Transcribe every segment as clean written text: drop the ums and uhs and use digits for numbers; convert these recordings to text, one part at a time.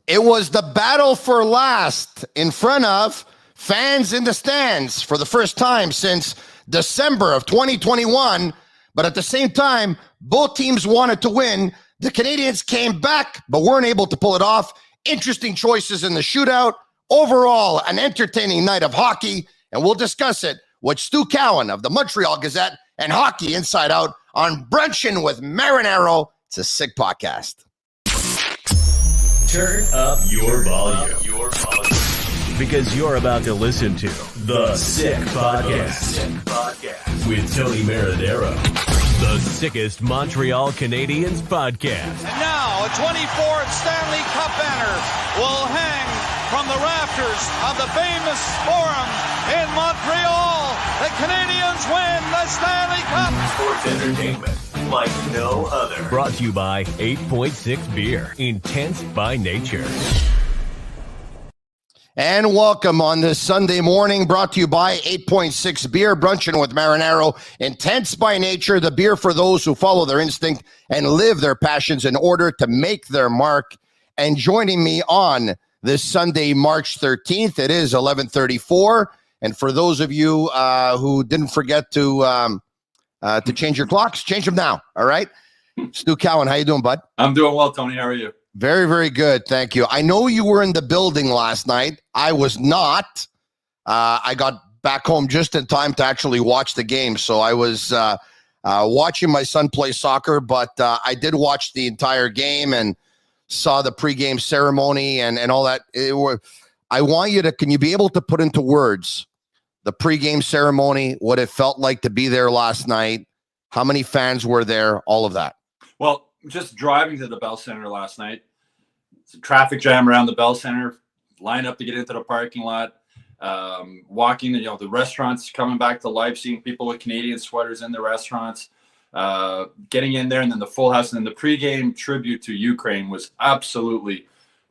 It was the battle for last in front of fans in the stands for the first time since December of 2021. But at the same time, both teams wanted to win. The Canadiens came back, but weren't able to pull it off. Interesting choices in the shootout. Overall, an entertaining night of hockey, and we'll discuss it with Stu Cowan of the Montreal Gazette and Hockey Inside Out on Brunchin with Marinaro. It's a sick podcast. Turn up your volume. Because you're about to listen to The Sick Podcast with Tony Marinaro. The sickest Montreal Canadiens podcast. And now a 24th Stanley Cup banner will hang from the rafters of the famous Forum in Montreal. The Canadiens win the Stanley Cup. Sports entertainment like no other. Brought to you by 8.6 Beer. Intense by nature. And welcome on this Sunday morning, brought to you by 8.6 Beer, Brunchin with Marinaro. Intense by nature, the beer for those who follow their instinct and live their passions in order to make their mark. And joining me on this Sunday, March 13th, it is 11:34. And for those of you who didn't forget to change your clocks, change them now, all right? Stu Cowan, how you doing, bud? I'm doing well, Tony. How are you? Very, very good. Thank you. I know you were in the building last night. I was not. I got back home just in time to actually watch the game. So I was watching my son play soccer, but I did watch the entire game and saw the pregame ceremony and all that. I want you to, can you be able to put into words the pregame ceremony, what it felt like to be there last night, how many fans were there, all of that? Well, just driving to the Bell Center last night, it's a traffic jam around the Bell Center, line up to get into the parking lot, walking, the restaurants coming back to life, seeing people with Canadian sweaters in the restaurants, getting in there, and then the full house. And then the pregame tribute to Ukraine was absolutely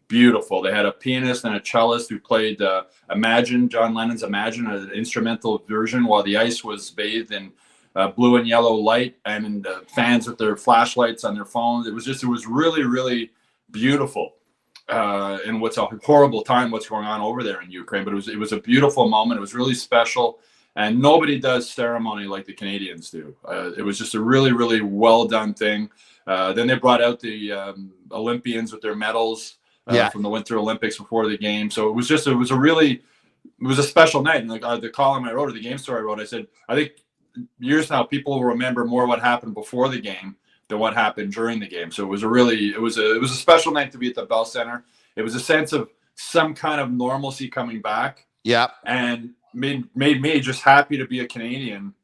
beautiful. They had a pianist and a cellist who played Imagine, John Lennon's Imagine, an instrumental version, while the ice was bathed in blue and yellow light, and fans with their flashlights on their phones. It was really, really beautiful. And what's a horrible time, what's going on over there in Ukraine, but it was a beautiful moment. It was really special, and nobody does ceremony like the Canadians do. It was just a really, really well done thing. Then they brought out the Olympians with their medals from the Winter Olympics before the game. So it was a special night. And the column I wrote, or the game story I wrote, I said, I think years now people will remember more what happened before the game than what happened during the game. So it was a special night to be at the Bell Center. It was a sense of some kind of normalcy coming back. Yeah. And made me just happy to be a Canadian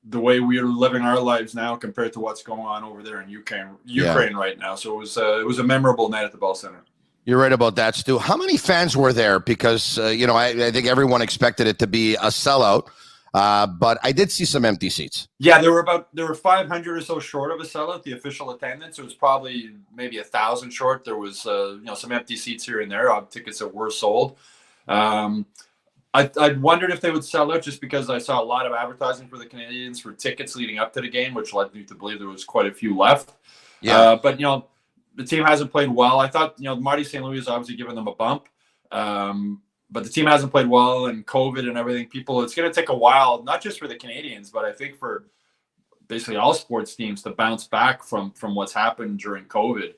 the way we are living our lives now compared to what's going on over there in Ukraine right now. So it was a memorable night at the Bell Center. You're right about that, Stu. How many fans were there? Because, I think everyone expected it to be a sellout. But I did see some empty seats. Yeah, there were 500 or so short of a sellout, the official attendance. It was probably maybe 1,000 short. There was some empty seats here and there, tickets that were sold. I wondered if they would sell out, just because I saw a lot of advertising for the Canadiens for tickets leading up to the game, which led me to believe there was quite a few left. Yeah. But the team hasn't played well. I thought Marty St. Louis has obviously given them a bump. But the team hasn't played well, and COVID and everything. It's going to take a while, not just for the Canadiens, but I think for basically all sports teams to bounce back from what's happened during COVID,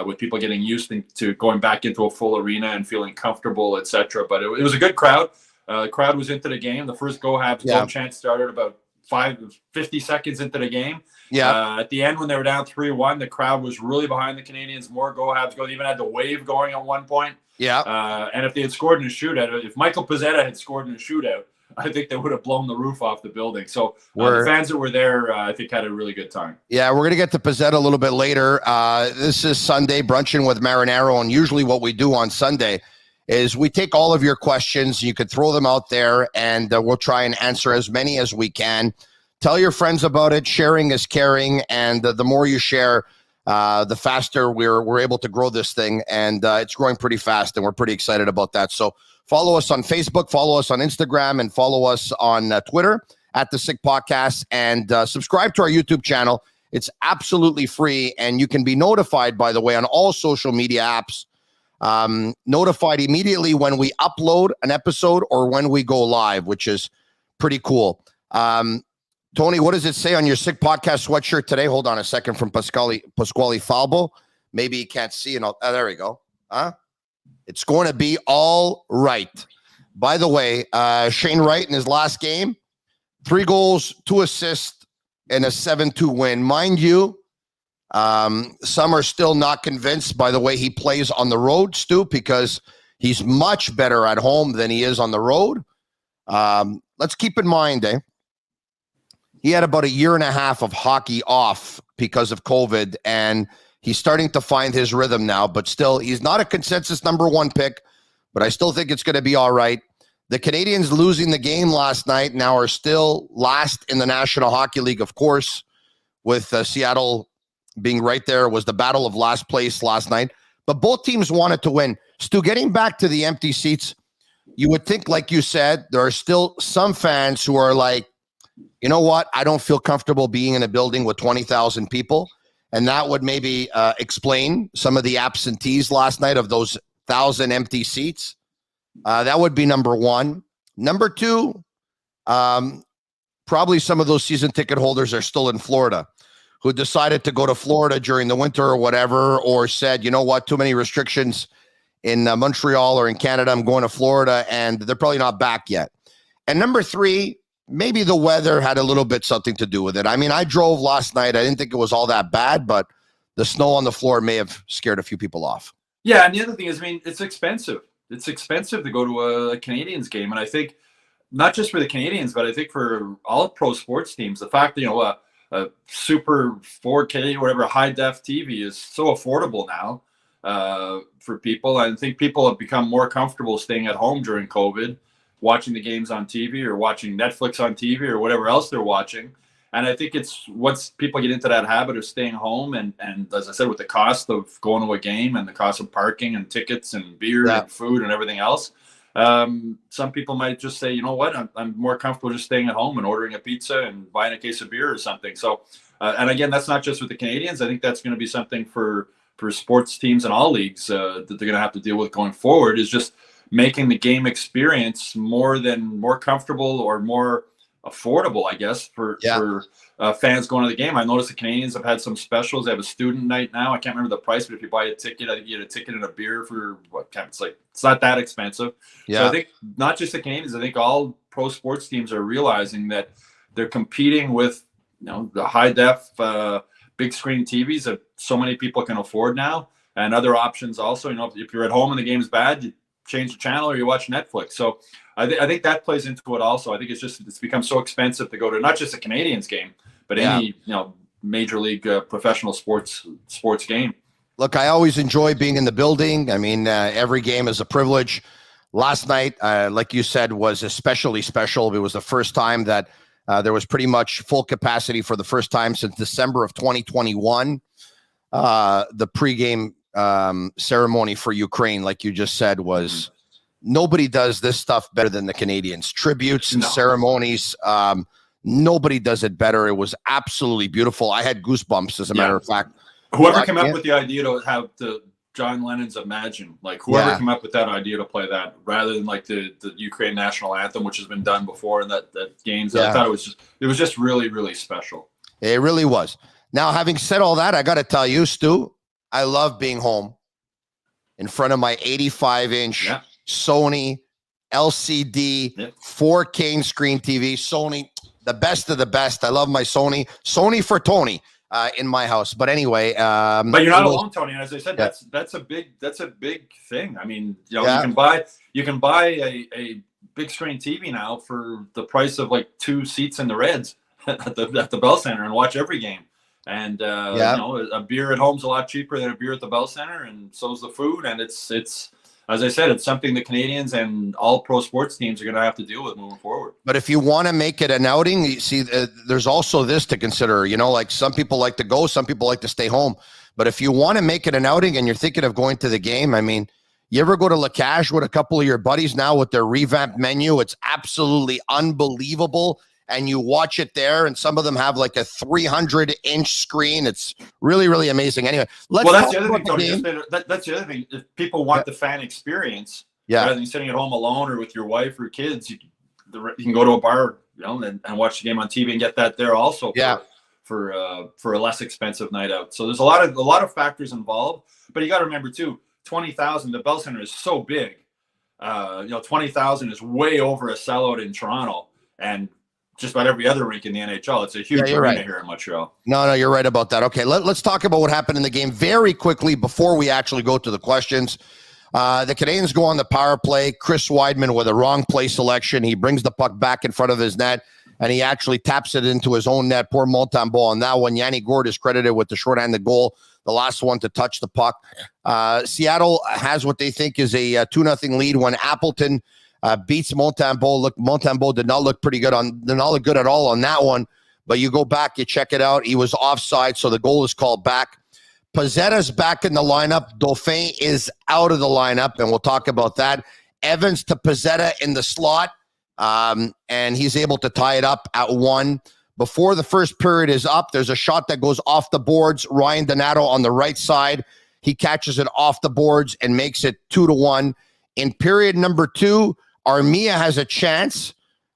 with people getting used to going back into a full arena and feeling comfortable, etc. But it was a good crowd. The crowd was into the game. The first Habs goal chance started about 50 seconds into the game. Yeah. At the end, when they were down 3-1, the crowd was really behind the Canadiens. More Habs go. They even had the wave going at one point. Yeah. And if they had scored in a shootout, if Michael Pezzetta had scored in a shootout, I think they would have blown the roof off the building. So the fans that were there, I think, had a really good time. Yeah, we're going to get to Pezzetta a little bit later. This is Sunday Brunchin with Marinaro, and usually what we do on Sunday is we take all of your questions. You could throw them out there, and we'll try and answer as many as we can. Tell your friends about it. Sharing is caring, and the more you share, the faster we're able to grow this thing, and it's growing pretty fast, and we're pretty excited about that. So follow us on Facebook, follow us on Instagram, and follow us on Twitter at The Sick Podcast, and subscribe to our YouTube channel. It's absolutely free, and you can be notified, by the way, on all social media apps notified immediately when we upload an episode or when we go live, which is pretty cool. Tony, what does it say on your Sick Podcast sweatshirt today? Hold on a second, from Pasquale Falbo. Maybe you can't see. There we go. It's going to be all right. By the way, Shane Wright in his last game, 3 goals, 2 assists, and a 7-2 win. Mind you, some are still not convinced by the way he plays on the road, Stu, because he's much better at home than he is on the road. Let's keep in mind, he had about a year and a half of hockey off because of COVID, and he's starting to find his rhythm now, but still, he's not a consensus number 1 pick, but I still think it's going to be all right. The Canadiens losing the game last night now are still last in the National Hockey League, of course, with Seattle being right there. It was the battle of last place last night, but both teams wanted to win. Stu, getting back to the empty seats, you would think, like you said, there are still some fans who are like, you know what? I don't feel comfortable being in a building with 20,000 people. And that would maybe explain some of the absentees last night of those 1,000 empty seats. That would be number 1. Number 2, probably some of those season ticket holders are still in Florida, who decided to go to Florida during the winter or whatever, or said, you know what, too many restrictions in Montreal or in Canada, I'm going to Florida, and they're probably not back yet. And number 3, maybe the weather had a little bit something to do with it. I mean, I drove last night. I didn't think it was all that bad, but the snow on the floor may have scared a few people off. Yeah, and the other thing is, I mean, it's expensive. It's expensive to go to a Canadiens game. And I think not just for the Canadiens, but I think for all pro sports teams, the fact that, a super 4K, whatever, high def TV is so affordable now for people. I think people have become more comfortable staying at home during COVID, watching the games on TV or watching Netflix on TV or whatever else they're watching. And I think it's once people get into that habit of staying home and as I said, with the cost of going to a game and the cost of parking and tickets and beer and food and everything else, some people might just say, you know what, I'm more comfortable just staying at home and ordering a pizza and buying a case of beer or something. So, and again, that's not just with the Canadiens. I think that's going to be something for sports teams in all leagues that they're going to have to deal with going forward, is just making the game experience more comfortable or more affordable, I guess, for fans going to the game. I noticed the Canadiens have had some specials. They have a student night now. I can't remember the price, but if you buy a ticket, I think you get a ticket and a beer for it's not that expensive. Yeah. So I think not just the Canadiens, I think all pro sports teams are realizing that they're competing with, the high def big screen TVs that so many people can afford now, and other options also. If you're at home and the game's bad, you change the channel or you watch Netflix. So I think that plays into it also. I think it's become so expensive to go to not just a Canadiens game, but any major league professional sports game. Look, I always enjoy being in the building. I mean, every game is a privilege. Last night, like you said, was especially special. It was the first time that there was pretty much full capacity for the first time since December of 2021. The pregame ceremony for Ukraine, like you just said, was nobody does this stuff better than the Canadiens. Tributes and ceremonies. Nobody does it better. It was absolutely beautiful. I had goosebumps, as a matter of fact. Whoever came up with the idea to have the John Lennon's Imagine, whoever came up with that idea to play that rather than the Ukraine national anthem, which has been done before in that games. I thought it was just really, really special. It really was. Now, having said all that, I got to tell you, Stu, I love being home in front of my 85-inch Sony LCD 4K screen TV. Sony, the best of the best. I love my Sony. Sony for Tony in my house. But anyway, but you're not alone, Tony. And as I said, that's a big thing. I mean, you can buy a big screen TV now for the price of 2 seats in the Reds at the Bell Center and watch every game. And a beer at home's a lot cheaper than a beer at the Bell Center, and so's the food. And it's as I said, it's something the Canadiens and all pro sports teams are going to have to deal with moving forward. But if you want to make it an outing, you see, there's also this to consider. Some people like to go, some people like to stay home. But if you want to make it an outing and you're thinking of going to the game, I mean, you ever go to La Cage with a couple of your buddies now with their revamped menu? It's absolutely unbelievable. and you watch it there, and some of them have like a 300-inch screen. It's really, really amazing. Anyway, that's the other thing, Tony. That's the other thing. If people want the fan experience, rather than sitting at home alone or with your wife or kids, you can go to a bar, and watch the game on TV and get that there also. For a less expensive night out. So there's a lot of factors involved, but you got to remember too, 20,000. The Bell Center is so big. 20,000 is way over a sellout in Toronto and just about every other rink in the NHL. It's a huge arena here in Montreal. No, you're right about that. Okay, let's talk about what happened in the game very quickly before we actually go to the questions. The Canadiens go on the power play. Chris Weidman with a wrong play selection. He brings the puck back in front of his net, and he actually taps it into his own net. Poor Montembeault on that one. Yanni Gourde is credited with the shorthanded goal, the last one to touch the puck. Seattle has what they think is a 2-0 lead when Appleton beats Montembeault. Look, Montembeault did not look good at all on that one. But you go back, you check it out. He was offside, so the goal is called back. Pezzetta's back in the lineup. Dauphin is out of the lineup, and we'll talk about that. Evans to Pezzetta in the slot. And he's able to tie it up at 1. Before the first period is up, there's a shot that goes off the boards. Ryan Donato on the right side. He catches it off the boards and makes it 2-1. In period number 2, Armia has a chance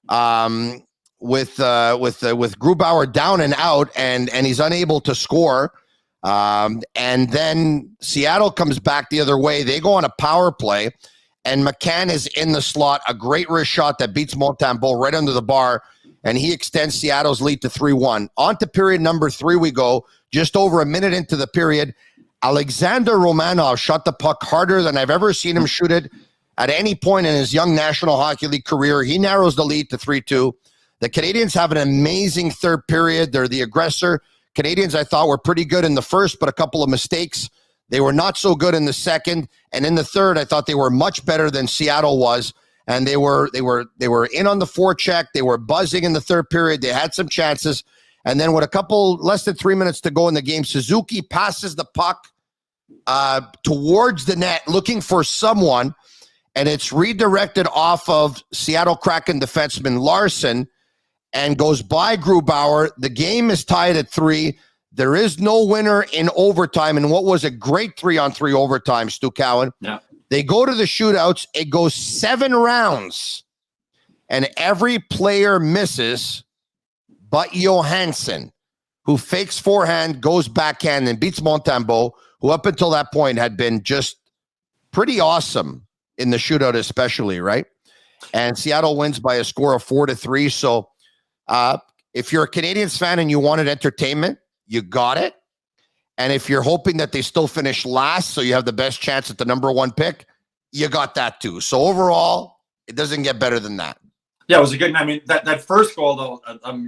with Grubauer down and out, and he's unable to score. And then Seattle comes back the other way. They go on a power play. And McCann is in the slot, a great wrist shot that beats Montembeault right under the bar, and he extends Seattle's lead to 3-1. On to period number 3 we go, just over a minute into the period. Alexander Romanov shot the puck harder than I've ever seen him shoot it at any point in his young National Hockey League career. He narrows the lead to 3-2. The Canadiens have an amazing third period. They're the aggressor. Canadiens, I thought, were pretty good in the first, but a couple of mistakes. They were not so good in the second, and in the third, I thought they were much better than Seattle was. And they were in on the forecheck. They were buzzing in the third period. They had some chances, and then with less than 3 minutes to go in the game, Suzuki passes the puck towards the net, looking for someone, and it's redirected off of Seattle Kraken defenseman Larson, and goes by Grubauer. The game is tied at 3. There is no winner in overtime, and what was a great 3-on-3 overtime, Stu Cowan. Yeah. They go to the shootouts. It goes 7 rounds, and every player misses but Johansson, who fakes forehand, goes backhand, and beats Montembeault, who up until that point had been just pretty awesome in the shootout especially, right? And Seattle wins by a score of 4-3. So if you're a Canadiens fan and you wanted entertainment, you got it. And if you're hoping that they still finish last, so you have the best chance at the number 1 pick, you got that too. So overall, it doesn't get better than that. Yeah, it was a good. I mean, that first goal though,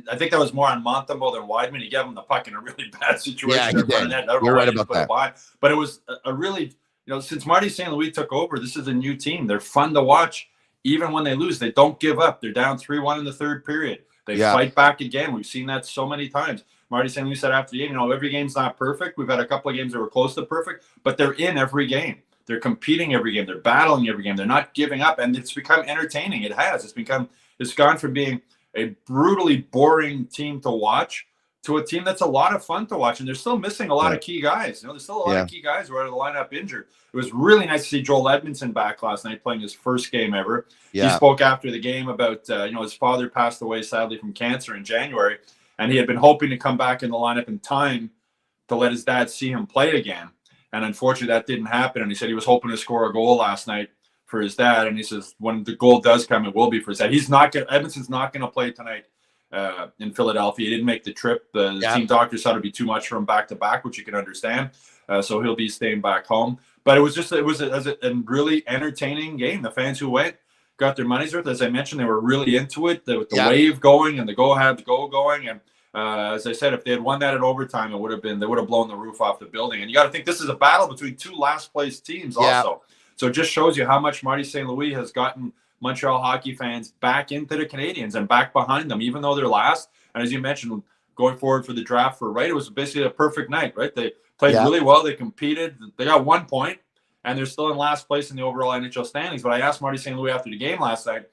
I think that was more on Montembeault than Weidman. He gave him the puck in a really bad situation. Yeah, he did. You're right about that. But it was a really, since Marty St. Louis took over, this is a new team. They're fun to watch. Even when they lose, they don't give up. They're down 3-1 in the third period. They fight back again. We've seen that so many times. Marty St. Louis said after the game, every game's not perfect. We've had a couple of games that were close to perfect, but they're in every game. They're competing every game. They're battling every game. They're not giving up, and it's become entertaining. It has. It's gone from being a brutally boring team to watch to a team that's a lot of fun to watch. And they're still missing a lot of key guys. There's still a lot of key guys who are out of the lineup injured. It was really nice to see Joel Edmondson back last night playing his first game ever. Yeah. He spoke after the game about, his father passed away sadly from cancer in January, and he had been hoping to come back in the lineup in time to let his dad see him play again. And unfortunately, that didn't happen. And he said he was hoping to score a goal last night for his dad. And he says when the goal does come, it will be for his dad. Edmondson's not going to play tonight in Philadelphia. He didn't make the trip. The team doctors thought it'd be too much for him back to back, which you can understand. So he'll be staying back home. But it was a really entertaining game. The fans who went got their money's worth. As I mentioned, they were really into it. With the wave going and the go going. And as I said, if they had won that in overtime, they would have blown the roof off the building. And you got to think this is a battle between 2 last place teams also. So it just shows you how much Marty St. Louis has gotten Montreal hockey fans back into the Canadiens and back behind them, even though they're last. And as you mentioned, going forward for the draft it was basically a perfect night, right? They played really well. They competed. They got 1 point, and they're still in last place in the overall NHL standings. But I asked Marty St. Louis after the game last night,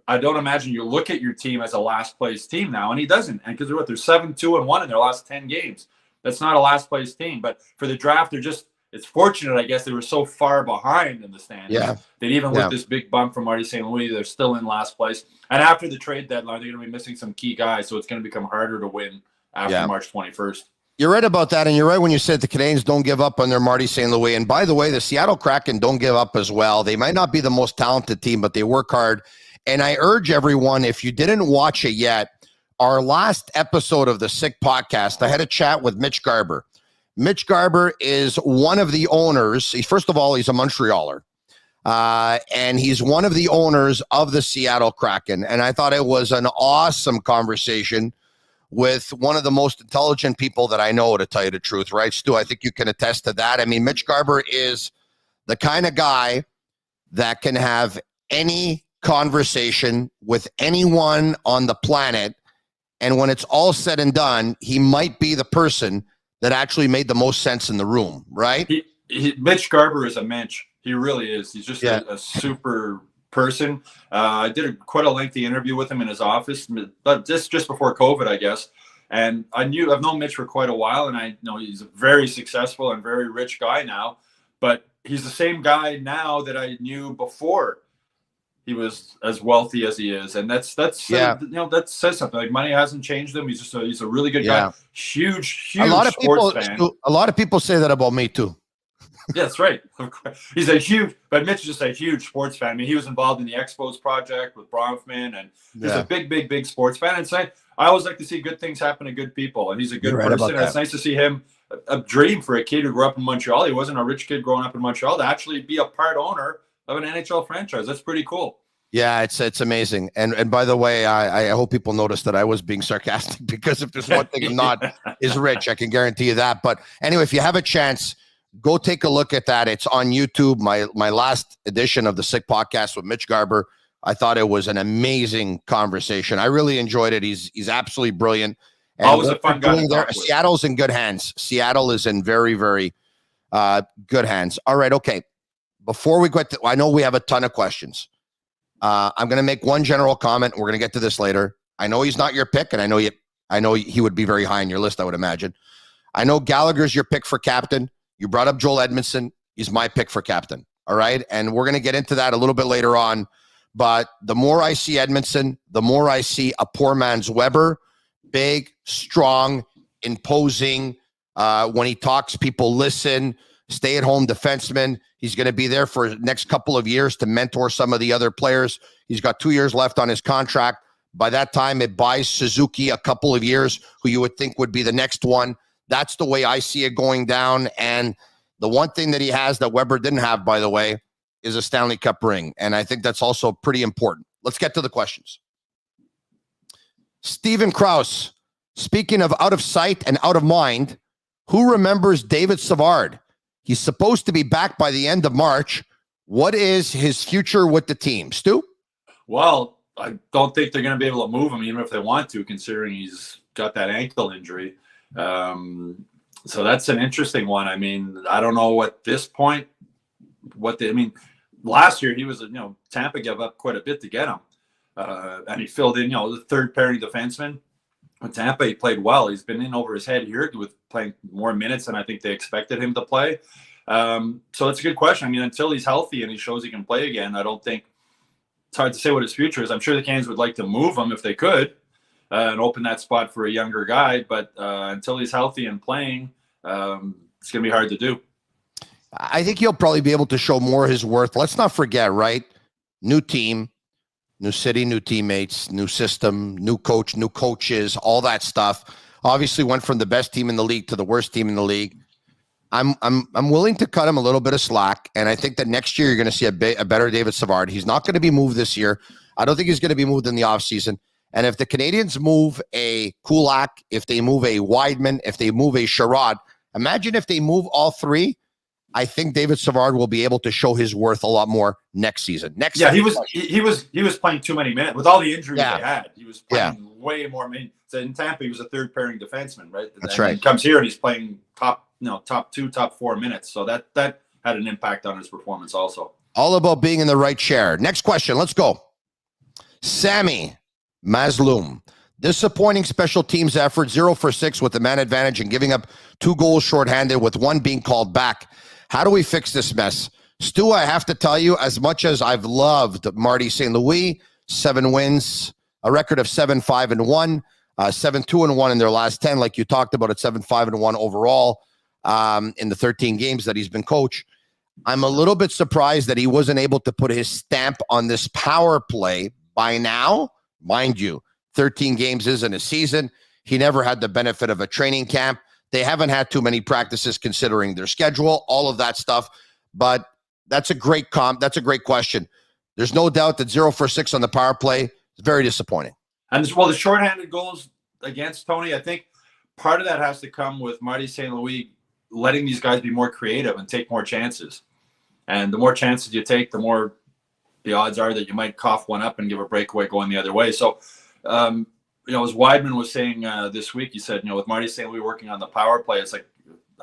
I don't imagine you look at your team as a last place team now, and he doesn't. And because they're 7-2-1 in their last 10 games. That's not a last place team. But for the draft, it's fortunate, I guess, they were so far behind in the standings. Yeah. That even with this big bump from Marty St. Louis, they're still in last place. And after the trade deadline, they're going to be missing some key guys, so it's going to become harder to win after March 21st. You're right about that, and you're right when you said the Canadiens don't give up on their Marty St. Louis. And by the way, the Seattle Kraken don't give up as well. They might not be the most talented team, but they work hard. And I urge everyone, if you didn't watch it yet, our last episode of the Sick Podcast, I had a chat with Mitch Garber. Mitch Garber is one of the owners. First of all, he's a Montrealer. And he's one of the owners of the Seattle Kraken. And I thought it was an awesome conversation with one of the most intelligent people that I know, to tell you the truth, right, Stu? I think you can attest to that. I mean, Mitch Garber is the kind of guy that can have any conversation with anyone on the planet. And when it's all said and done, he might be the person that actually made the most sense in the room, right? Mitch Garber is a mensch. He really is. He's just a super person. I did quite a lengthy interview with him in his office, but just before COVID, I guess. And I've known Mitch for quite a while, and I know he's a very successful and very rich guy now. But he's the same guy now that I knew before he was as wealthy as he is, and that says something. Like, money hasn't changed him. He's a really good guy. Huge a lot of sports fan. A lot of people say that about me too. Yeah, that's right. He's but Mitch is just a huge sports fan. I mean, he was involved in the Expos project with Bronfman, and he's a big sports fan. And I always like to see good things happen to good people, and he's a good person. And it's nice to see him, a dream for a kid who grew up in Montreal. He wasn't a rich kid growing up in Montreal, to actually be a part owner of an NHL franchise. That's pretty cool. Yeah, it's amazing. And by the way, I hope people notice that I was being sarcastic, because if there's one thing I'm not is rich, I can guarantee you that. But anyway, if you have a chance, go take a look at that. It's on YouTube. My last edition of the Sick Podcast with Mitch Garber. I thought it was an amazing conversation. I really enjoyed it. He's absolutely brilliant. And always a fun guy to talk with. Seattle's in good hands. Seattle is in very, very good hands. All right, okay. Before we get to, I know we have a ton of questions. I'm going to make one general comment. We're going to get to this later. I know he's not your pick, and I know he would be very high on your list, I would imagine. I know Gallagher's your pick for captain. You brought up Joel Edmondson. He's my pick for captain. All right. And we're going to get into that a little bit later on. But the more I see Edmondson, the more I see a poor man's Weber. Big, strong, imposing. When he talks, people listen. Stay-at-home defenseman. He's going to be there for the next couple of years to mentor some of the other players. He's got 2 years left on his contract. By that time, it buys Suzuki a couple of years, who you would think would be the next one. That's the way I see it going down. And the one thing that he has that Weber didn't have, by the way, is a Stanley Cup ring. And I think that's also pretty important. Let's get to the questions. Stephen Krause, speaking of out of sight and out of mind, who remembers David Savard? He's supposed to be back by the end of March. What is his future with the team? Stu? Well, I don't think they're going to be able to move him, even if they want to, considering he's got that ankle injury. So that's an interesting one. I mean, I don't know at this point last year he was, Tampa gave up quite a bit to get him. And he filled in, the third pairing defenseman. With Tampa, he played well. He's been in over his head here with playing more minutes than I think they expected him to play. So that's a good question. I mean, until he's healthy and he shows he can play again, I don't think it's hard to say what his future is. I'm sure the Canes would like to move him if they could and open that spot for a younger guy. But until he's healthy and playing, it's going to be hard to do. I think he'll probably be able to show more of his worth. Let's not forget, right? New team. New city, new teammates, new system, new coach, new coaches, all that stuff. Obviously went from the best team in the league to the worst team in the league. I'm willing to cut him a little bit of slack, and I think that next year you're going to see a better David Savard. He's not going to be moved this year. I don't think he's going to be moved in the offseason. And if the Canadians move a Kulak, if they move a Weidman, if they move a Sherrod, imagine if they move all three. I think David Savard will be able to show his worth a lot more next season. He was playing too many minutes with all the injuries they had. He was playing way more. I mean, so in Tampa, he was a third pairing defenseman, right? That's right. He comes here and he's playing top 2, top 4 minutes. So that had an impact on his performance also. All about being in the right chair. Next question. Let's go. Sammy Mazloum. Disappointing special teams effort, 0 for 6 with the man advantage and giving up 2 goals shorthanded with 1 being called back. How do we fix this mess? Stu, I have to tell you, as much as I've loved Marty St. Louis, 7 wins, a record of 7-5-1, 7-2-1 in their last 10, like you talked about, at 7-5-1 overall in the 13 games that he's been coach. I'm a little bit surprised that he wasn't able to put his stamp on this power play by now. Mind you, 13 games isn't a season. He never had the benefit of a training camp. They haven't had too many practices considering their schedule, all of that stuff. But that's a great That's a great question. There's no doubt that 0 for 6 on the power play is very disappointing. And the shorthanded goals against Tony, I think part of that has to come with Marty St. Louis letting these guys be more creative and take more chances. And the more chances you take, the more the odds are that you might cough one up and give a breakaway going the other way. So, as Weidman was saying this week, he said, with Marty St. Louis working on the power play, it's like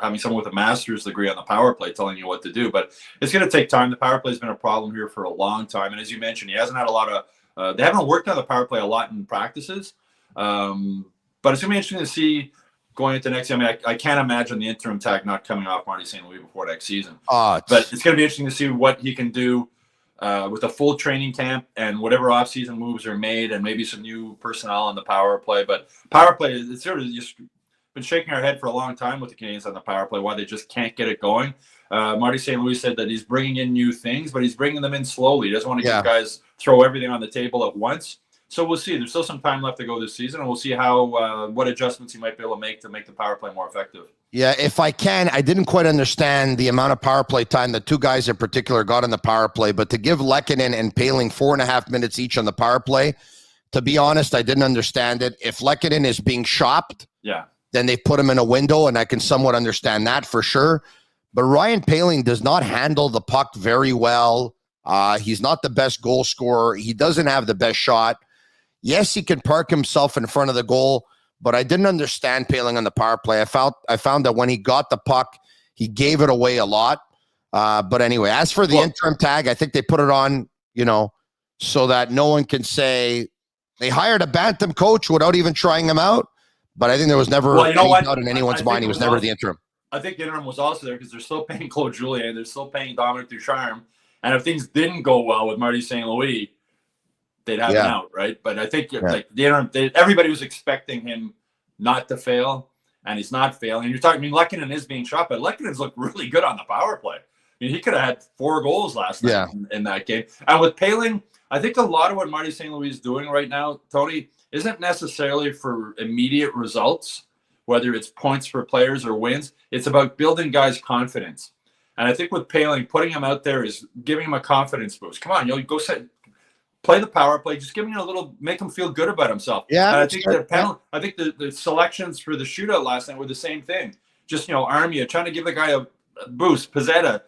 having someone with a master's degree on the power play telling you what to do. But it's going to take time. The power play has been a problem here for a long time. And as you mentioned, he hasn't had a lot of they haven't worked on the power play a lot in practices. But it's going to be interesting to see going into next year. I mean, I can't imagine the interim tag not coming off Marty St. Louis before next season. But it's going to be interesting to see what he can do with a full training camp and whatever offseason moves are made and maybe some new personnel on the power play. But power play, it's sort of just been shaking our head for a long time with the Canadiens on the power play, why they just can't get it going. Marty St. Louis said that he's bringing in new things, but he's bringing them in slowly. He doesn't want to give guys throw everything on the table at once. So we'll see. There's still some time left to go this season, and we'll see how what adjustments he might be able to make the power play more effective. Yeah, if I can, I didn't quite understand the amount of power play time that 2 guys in particular got on the power play, but to give Lehkonen and Poehling 4.5 minutes each on the power play, to be honest, I didn't understand it. If Lehkonen is being shopped, then they put him in a window, and I can somewhat understand that for sure. But Ryan Poehling does not handle the puck very well. He's not the best goal scorer. He doesn't have the best shot. Yes, he can park himself in front of the goal, but I didn't understand Poehling on the power play. I found that when he got the puck, he gave it away a lot. But anyway, as for the interim tag, I think they put it on, so that no one can say they hired a bantam coach without even trying him out. But I think there was never any doubt in anyone's mind he was never the interim. I think the interim was also there because they're still paying Claude Julien. They're still paying Dominic Ducharme. And if things didn't go well with Marty St. Louis, they'd have him out, right? But I think like the interim, everybody was expecting him not to fail, and he's not failing. And you're talking, Lehkonen is being shot, but Lehkonen's looked really good on the power play. He could have had 4 goals last night in that game. And with Poehling, I think a lot of what Marty St. Louis is doing right now, Tony, isn't necessarily for immediate results, whether it's points for players or wins. It's about building guys' confidence. And I think with Poehling, putting him out there is giving him a confidence boost. Come on, go play the power play. Just give him a little, make him feel good about himself. Yeah, and I think the selections for the shootout last night were the same thing. Just Armia trying to give the guy a boost. Pizzetta,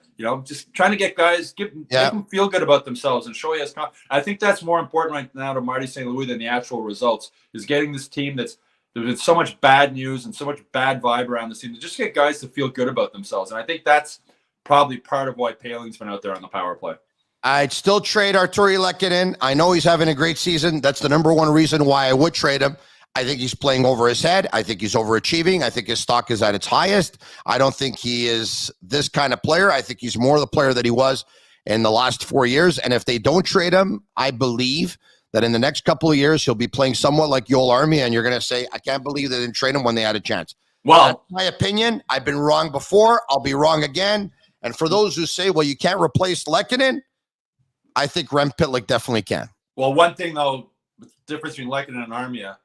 just trying to get guys make them feel good about themselves and show you. I think that's more important right now to Marty St. Louis than the actual results. Is getting this team there's been so much bad news and so much bad vibe around the team to just get guys to feel good about themselves. And I think that's probably part of why Poehling's been out there on the power play. I'd still trade Artturi Lehkonen. I know he's having a great season. That's the number one reason why I would trade him. I think he's playing over his head. I think he's overachieving. I think his stock is at its highest. I don't think he is this kind of player. I think he's more the player that he was in the last 4 years. And if they don't trade him, I believe that in the next couple of years, he'll be playing somewhat like Joel Armia, and you're going to say, I can't believe they didn't trade him when they had a chance. Well, that's my opinion. I've been wrong before. I'll be wrong again. And for those who say, well, you can't replace Lehkonen, I think Rem Pitlick definitely can. Well, one thing, though, the difference between Lehkonen and Armia,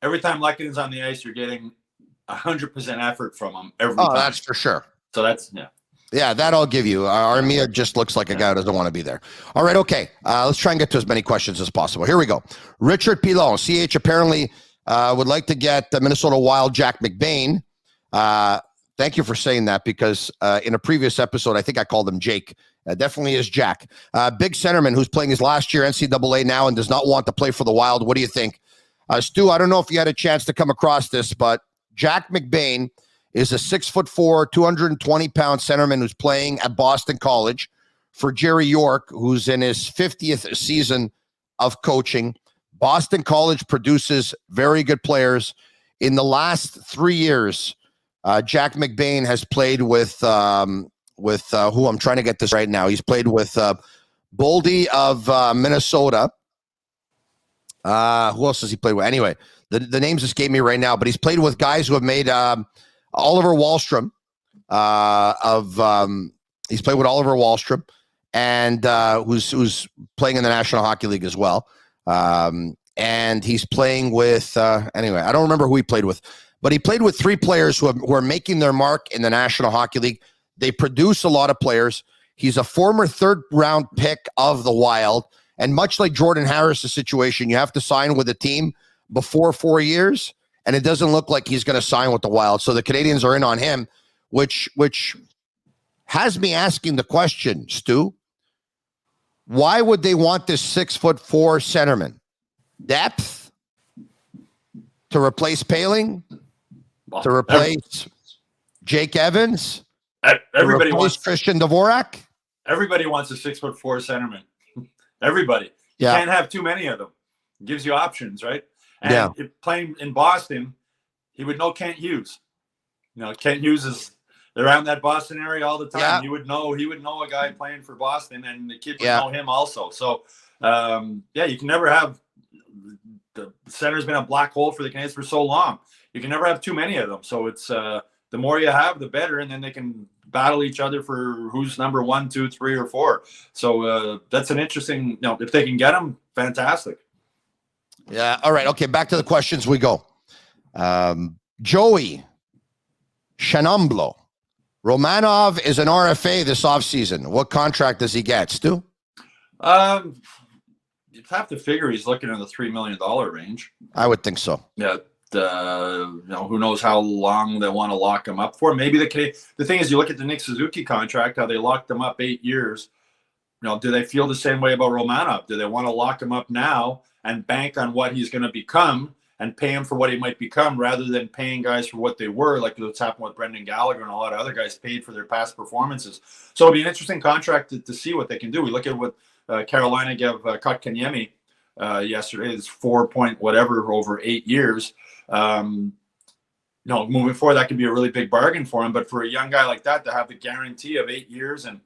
every time Lehkonen's on the ice, you're getting 100% effort from him every time. Oh, that's for sure. So that's, Yeah, that I'll give you. Armia just looks like a guy who doesn't want to be there. All right, okay. Let's try and get to as many questions as possible. Here we go. Richard Pilon, CH apparently would like to get the Minnesota Wild Jack McBain. Thank you for saying that because in a previous episode, I think I called him Jake. Definitely is Jack. Big centerman who's playing his last year NCAA now and does not want to play for the Wild. What do you think? Stu, I don't know if you had a chance to come across this, but Jack McBain is a 6'4", 220-pound centerman who's playing at Boston College for Jerry York, who's in his 50th season of coaching. Boston College produces very good players. In the last 3 years, Jack McBain has played with who I'm trying to get this right now. He's played with Boldy of Minnesota. Who else has he played with? Anyway, the names escape me right now, but he's played with guys who have made Oliver Wahlstrom. He's played with Oliver Wahlstrom, and who's playing in the National Hockey League as well. And he's playing with anyway, I don't remember who he played with, but he played with 3 players who are making their mark in the National Hockey League. They produce a lot of players. He's a former 3rd round pick of the Wild. And much like Jordan Harris' situation, you have to sign with a team before 4 years. And it doesn't look like he's going to sign with the Wild. So the Canadians are in on him, which has me asking the question, Stu, why would they want this 6'4" centerman? Depth to replace Paling, to replace Jake Evans, everybody wants Christian Dvorak. Everybody wants a 6'4" centerman. Everybody. You can't have too many of them. It gives you options, right? And if playing in Boston, he would know Kent Hughes. Kent Hughes is around that Boston area all the time. Yeah. He would know a guy playing for Boston, and the kid would know him also. So, you can never have. The center's been a black hole for the Canadians for so long. You can never have too many of them. So it's the more you have, the better, and then they can battle each other for who's number 1, 2, 3, or 4. So that's an interesting. If they can get them, fantastic. Yeah. All right. Okay. Back to the questions we go. Joey Shanomblo. Romanov is an RFA this offseason. What contract does he get, Stu? You'd have to figure he's looking in the $3 million range. I would think so. Yeah. Who knows how long they want to lock him up for? Maybe the thing is, you look at the Nick Suzuki contract, how they locked him up 8 years. Do they feel the same way about Romanov? Do they want to lock him up now and bank on what he's going to become and pay him for what he might become, rather than paying guys for what they were, like what's happened with Brendan Gallagher and a lot of other guys paid for their past performances? So it'll be an interesting contract to see what they can do. We look at what Carolina gave Kotkaniemi yesterday. It's 4 point whatever over 8 years. Moving forward, that could be a really big bargain for him. But for a young guy like that to have the guarantee of 8 years and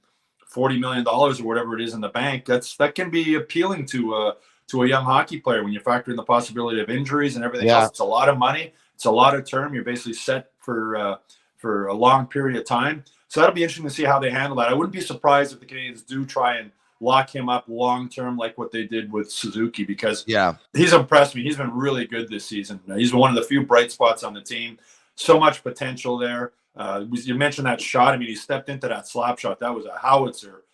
$40 million or whatever it is in the bank, that can be appealing to a young hockey player when you factor in the possibility of injuries and everything else. It's a lot of money. It's a lot of term. You're basically set for a long period of time. So that'll be interesting to see how they handle that. I wouldn't be surprised if the Canadians do try and lock him up long-term like what they did with Suzuki, because he's impressed me. He's been really good this season. He's been one of the few bright spots on the team. So much potential there. You mentioned that shot. I mean, he stepped into that slap shot. That was a howitzer.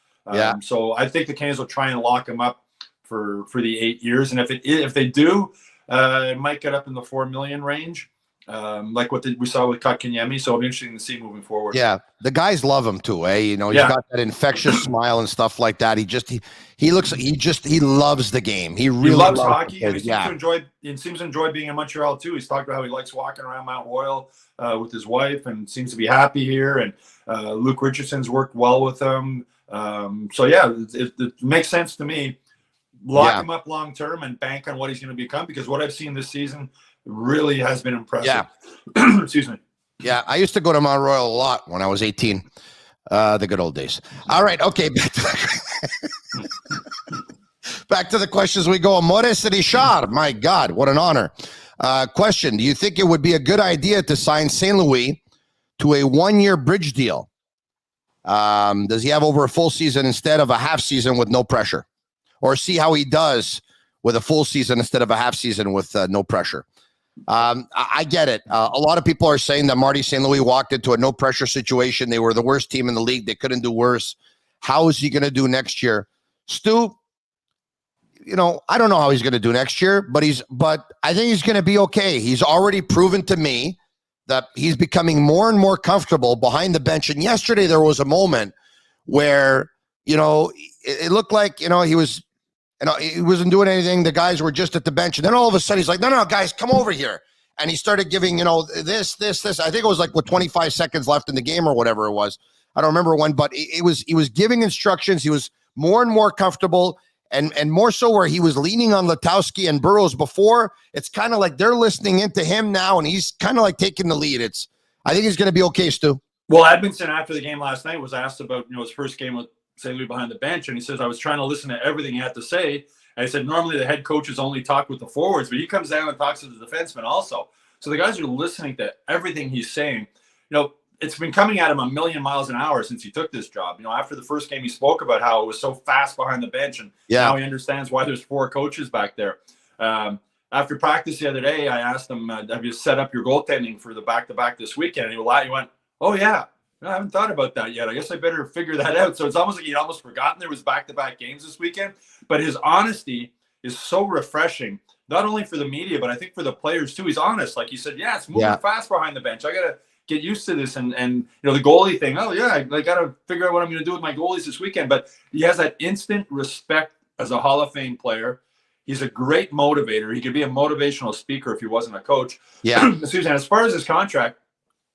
So I think the Canadians will try and lock him up for the 8 years. And if they do, it might get up in the $4 million range. Like what we saw with Kotkaniemi. So it'll be interesting to see moving forward. Yeah, the guys love him too, eh? He's got that infectious smile and stuff like that. He loves the game. He really loves hockey. He seems to enjoy being in Montreal too. He's talked about how he likes walking around Mount Royal with his wife and seems to be happy here. And Luke Richardson's worked well with him. It makes sense to me. Lock him up long term and bank on what he's going to become, because what I've seen this season really has been impressive. Excuse me. Yeah, I used to go to Mount Royal a lot when I was 18. The good old days. All right, okay. Back to the questions we go. Maurice Richard, my God, what an honor. Question, do you think it would be a good idea to sign St. Louis to a 1-year bridge deal? Does he have over a full season instead of a half season with no pressure? Or see how he does with a full season instead of a half season with no pressure? I get it. A lot of people are saying that Marty St. Louis walked into a no pressure situation. They were the worst team in the league. They couldn't do worse. How is he going to do next year? Stu, I don't know how he's going to do next year, but I think he's going to be okay. He's already proven to me that he's becoming more and more comfortable behind the bench. And yesterday there was a moment where, it looked like, he was, he wasn't doing anything. The guys were just at the bench. And then all of a sudden he's like, no, guys, come over here. And he started giving, this. I think it was like 25 seconds left in the game or whatever it was. I don't remember when, but he was giving instructions. He was more and more comfortable. and more so where he was leaning on Latowski and Burrows before. It's kind of like they're listening into him now, and he's kind of like taking the lead. I think he's going to be okay, Stu. Well, Edmondson, after the game last night, was asked about his first game with St. Louis behind the bench, and he says, I was trying to listen to everything he had to say. And he said, normally the head coaches only talk with the forwards, but he comes down and talks to the defensemen also. So the guys are listening to everything he's saying. It's been coming at him a million miles an hour since he took this job. After the first game, he spoke about how it was so fast behind the bench, and now he understands why there's 4 coaches back there. After practice the other day, I asked him, have you set up your goaltending for the back-to-back this weekend? And he went, oh, yeah. No, I haven't thought about that yet. I guess I better figure that out. So it's almost like he'd almost forgotten there was back-to-back games this weekend. But his honesty is so refreshing, not only for the media, but I think for the players too. He's honest. Like he said, it's moving fast behind the bench. I got to get used to this. And the goalie thing, I got to figure out what I'm going to do with my goalies this weekend. But he has that instant respect as a Hall of Fame player. He's a great motivator. He could be a motivational speaker if he wasn't a coach. Yeah. Excuse me. And as far as his contract,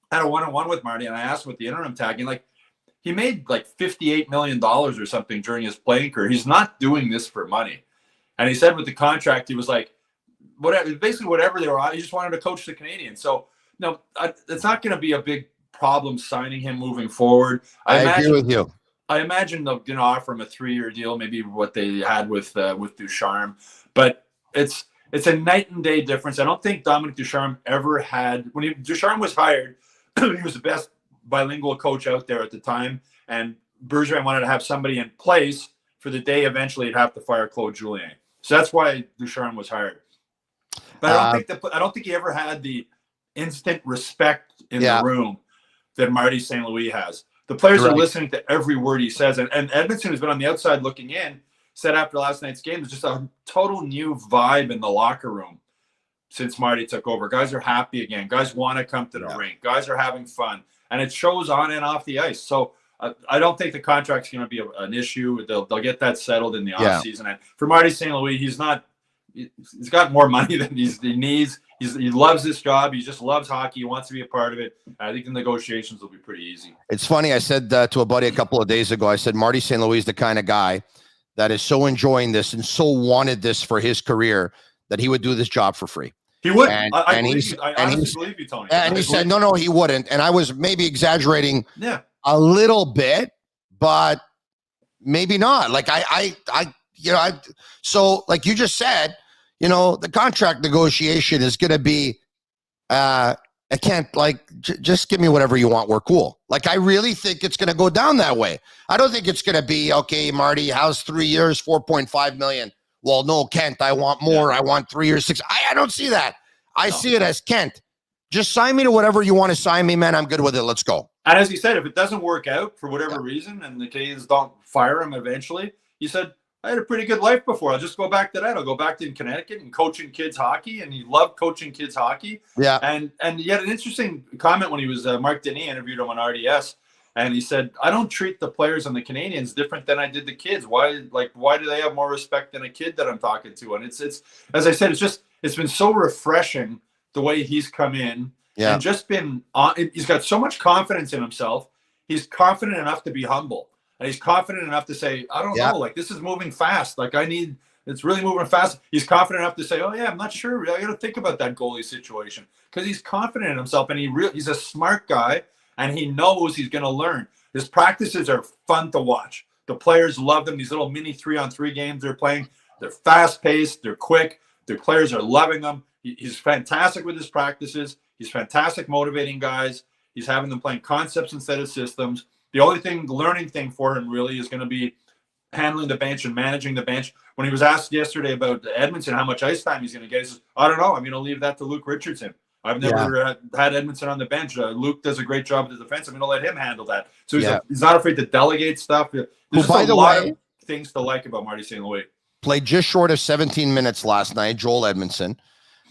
I had a one-on-one with Marty, and I asked him with the interim tagging, he made $58 million or something during his playing career. He's not doing this for money. And he said with the contract, he was like, whatever they were, he just wanted to coach the Canadians. So, it's not going to be a big problem signing him moving forward. I agree with you. I imagine they're going to offer him a 3-year deal, maybe what they had with Ducharme. But it's a night and day difference. I don't think Dominic Ducharme ever had, when Ducharme was hired, he was the best bilingual coach out there at the time, and Bergevin wanted to have somebody in place for the day eventually he'd have to fire Claude Julien. So that's why Ducharme was hired. But I don't think he ever had the instant respect in the room that Marty St. Louis has. The players are listening to every word he says, and Edmondson, who's been on the outside looking in, said after last night's game, there's just a total new vibe in the locker room since Marty took over. Guys are happy again. Guys want to come to the rink. Guys are having fun. And it shows on and off the ice. So I don't think the contract's going to be an issue. They'll get that settled in the offseason. And for Marty St. Louis, he's got more money than he needs. He loves this job. He just loves hockey. He wants to be a part of it. I think the negotiations will be pretty easy. It's funny. I said to a buddy a couple of days ago, I said, Marty St. Louis is the kind of guy that is so enjoying this and so wanted this for his career that he would do this job for free. He would. I honestly believe you, Tony. And he said, no, he wouldn't. And I was maybe exaggerating a little bit, but maybe not. So like you just said, the contract negotiation is going to be, I can't just give me whatever you want. We're cool. I really think it's going to go down that way. I don't think it's going to be, okay, Marty, how's 3 years, 4.5 million? Well, no, Kent, I want more. I want 3 years, 6. I don't see that. I see it as, Kent, just sign me to whatever you want to sign me, man. I'm good with it. Let's go. And as he said, if it doesn't work out for whatever reason and the Canadians don't fire him eventually, he said, I had a pretty good life before. I'll just go back to that. I'll go back to Connecticut and coaching kids hockey. And he loved coaching kids hockey. Yeah. And he had an interesting comment when he was Mark Denis interviewed him on RDS. And he said, I don't treat the players on the Canadians different than I did the kids. Why do they have more respect than a kid that I'm talking to? And it's as I said, it's been so refreshing the way he's come in and just been on. He's got so much confidence in himself. He's confident enough to be humble. And he's confident enough to say, I don't know, this is moving fast. It's really moving fast. He's confident enough to say, oh yeah, I'm not sure. I got to think about that goalie situation, because he's confident in himself and he's a smart guy. And he knows he's going to learn. His practices are fun to watch. The players love them. These little mini 3-on-3 games they're playing. They're fast-paced. They're quick. The players are loving them. He's fantastic with his practices. He's fantastic motivating guys. He's having them playing concepts instead of systems. The learning thing for him really is going to be handling the bench and managing the bench. When he was asked yesterday about Edmondson, how much ice time he's going to get, he says, I don't know. I'm going to leave that to Luke Richardson. I've never had Edmondson on the bench. Luke does a great job at the defense. I'm going to let him handle that. So he's not afraid to delegate stuff. There's just a lot of things to like about Marty St. Louis. Played just short of 17 minutes last night, Joel Edmondson.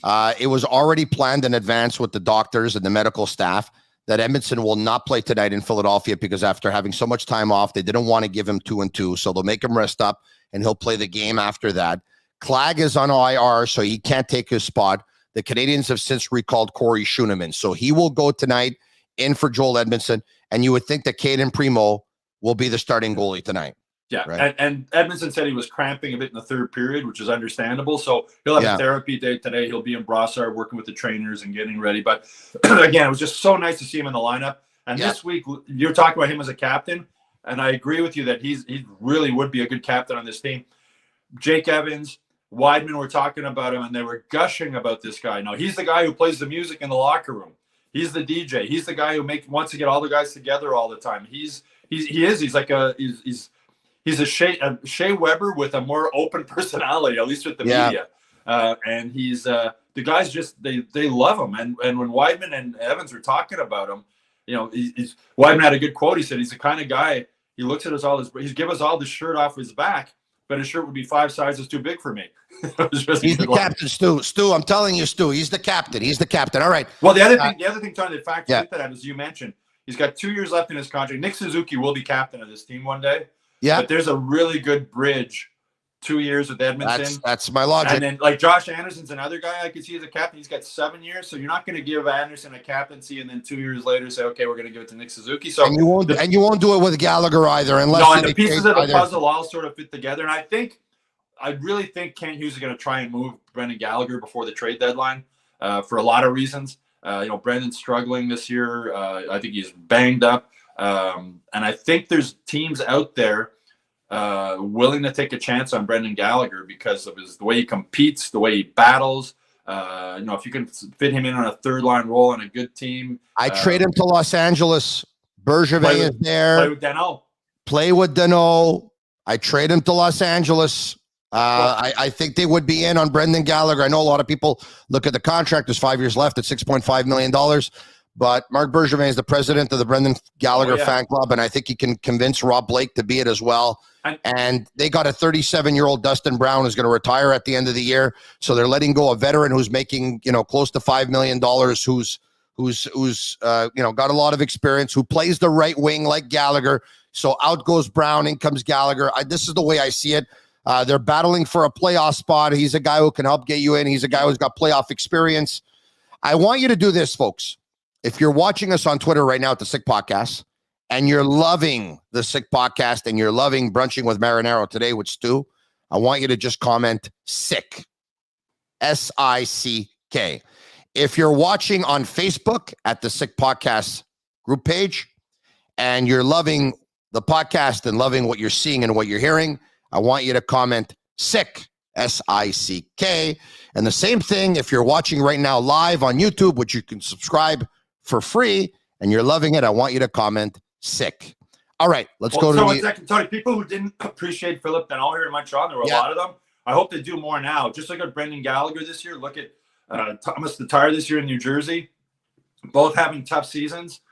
It was already planned in advance with the doctors and the medical staff that Edmondson will not play tonight in Philadelphia, because after having so much time off, they didn't want to give him 2-2. So they'll make him rest up and he'll play the game after that. Clag is on IR, so he can't take his spot. The Canadians have since recalled Corey Schooneman, so he will go tonight in for Joel Edmondson, and you would think that Caden Primo will be the starting goalie tonight. Yeah, right? and Edmondson said he was cramping a bit in the third period, which is understandable. So he'll have a therapy day today. He'll be in Brossard working with the trainers and getting ready. But again, it was just so nice to see him in the lineup. And this week, you're talking about him as a captain, and I agree with you that he really would be a good captain on this team. Jake Evans, Weidman were talking about him, and they were gushing about this guy. Now, he's the guy who plays the music in the locker room. He's the DJ. He's the guy who wants to get all the guys together all the time. He's a Shea Weber with a more open personality, at least with the media. And he's the guys just they love him. And when Weidman and Evans were talking about him, Weidman had a good quote. He said he's the kind of guy, he looks at us all he's give us all the shirt off his back, but his shirt would be 5 sizes too big for me. He's the captain, Stu. Stu, I'm telling you, Stu, he's the captain. He's the captain. All right. Well, the other thing, Tony, the fact with that, as you mentioned, he's got 2 years left in his contract. Nick Suzuki will be captain of this team one day. Yeah. But there's a really good bridge, 2 years with Edmondson. That's my logic. And then like Josh Anderson's another guy I could see as a captain. He's got 7 years. So you're not going to give Anderson a captaincy and then 2 years later say, okay, we're going to give it to Nick Suzuki. So and you won't do it with Gallagher either, unless the pieces of the puzzle all sort of fit together. And I really think Kent Hughes is going to try and move Brendan Gallagher before the trade deadline for a lot of reasons. Brendan's struggling this year. I think he's banged up. And I think there's teams out there willing to take a chance on Brendan Gallagher because of the way he competes, the way he battles. If you can fit him in on a third line role on a good team. I trade him to Los Angeles. Bergevin is there. Play with Danault. I trade him to Los Angeles. I think they would be in on Brendan Gallagher. I know a lot of people look at the contract. There's 5 years left at $6.5 million. But Mark Bergevin is the president of the Brendan Gallagher fan club, and I think he can convince Rob Blake to be it as well. And they got a 37-year-old Dustin Brown who's going to retire at the end of the year. So they're letting go a veteran who's making close to $5 million, who's got a lot of experience, who plays the right wing like Gallagher. So out goes Brown, in comes Gallagher. This is the way I see it. They're battling for a playoff spot. He's a guy who can help get you in. He's a guy who's got playoff experience. I want you to do this, folks. If you're watching us on Twitter right now at the Sick Podcast and you're loving the Sick Podcast and you're loving Brunching with Marinaro today with Stu, I want you to just comment SICK, SICK. If you're watching on Facebook at the Sick Podcast group page and you're loving the podcast and loving what you're seeing and what you're hearing, I want you to comment SICK, SICK. And the same thing if you're watching right now live on YouTube, which you can subscribe for free, and you're loving it, I want you to comment SICK. All right, let's go to one second, Tony. People who didn't appreciate Philip Danault here in Montreal, there were a lot of them. I hope they do more now. Just look at Brendan Gallagher this year. Look at Thomas Tatar this year in New Jersey. Both having tough seasons.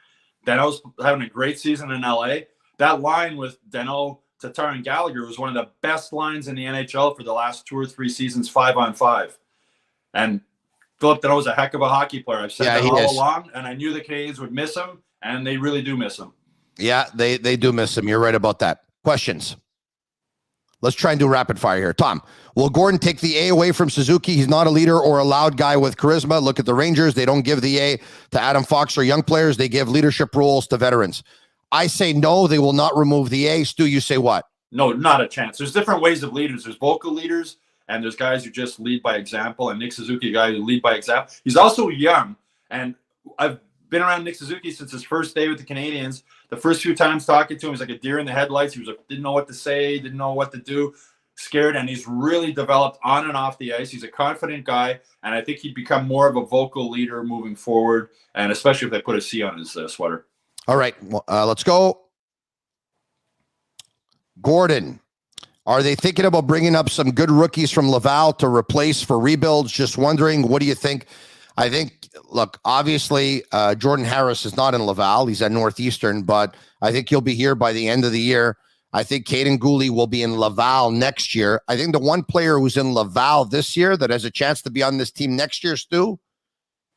Danault's having a great season in LA. That line with Danault, Tatar, and Gallagher was one of the best lines in the NHL for the last 2 or 3 seasons, 5-on-5. And Philip Danault was a heck of a hockey player. I've said that all along, and I knew the Canadians would miss him, and they really do miss him. Yeah, they do miss him. You're right about that. Questions? Let's try and do rapid fire here. Tom, will Gordon take the A away from Suzuki? He's not a leader or a loud guy with charisma. Look at the Rangers. They don't give the A to Adam Fox or young players. They give leadership roles to veterans. I say no, they will not remove the A. Stu, you say what? No, not a chance. There's different ways of leaders. There's vocal leaders, and there's guys who just lead by example. And Nick Suzuki, a guy who lead by example. He's also young, and I've been around Nick Suzuki since his first day with the Canadians. The first few times talking to him, he was like a deer in the headlights. He didn't know what to say, didn't know what to do, scared, and he's really developed on and off the ice. He's a confident guy, and I think he'd become more of a vocal leader moving forward, and especially if they put a C on his sweater. All right, let's go. Gordon, are they thinking about bringing up some good rookies from Laval to replace for rebuilds? Just wondering, what do you think? I think, look, obviously, Jordan Harris is not in Laval. He's at Northeastern, but I think he'll be here by the end of the year. I think Caden Gooley will be in Laval next year. I think the one player who's in Laval this year that has a chance to be on this team next year, Stu,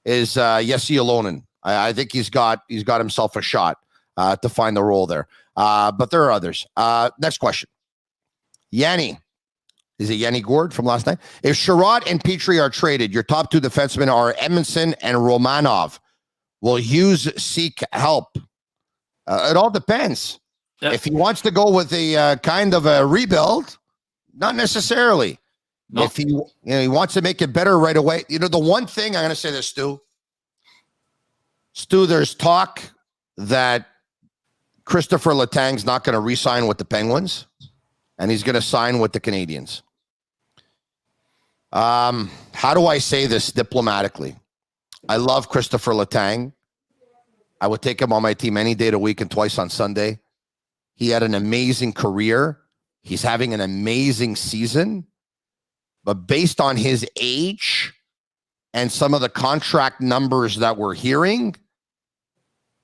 is Jesse Alonen. I think he's got himself a shot to find the role there. But there are others. Next question. Yanni. Is it Yanni Gord from last night? If Sherrod and Petrie are traded, your top 2 defensemen are Edmondson and Romanov. Will Hughes seek help? It all depends. Yeah. If he wants to go with a kind of a rebuild, not necessarily. No. If he wants to make it better right away, the one thing I'm going to say this, Stu, there's talk that Christopher Letang's not going to re-sign with the Penguins, and he's going to sign with the Canadiens. How do I say this diplomatically? I love Christopher Letang. I would take him on my team any day of the week and twice on Sunday. He had an amazing career. He's having an amazing season. But based on his age and some of the contract numbers that we're hearing,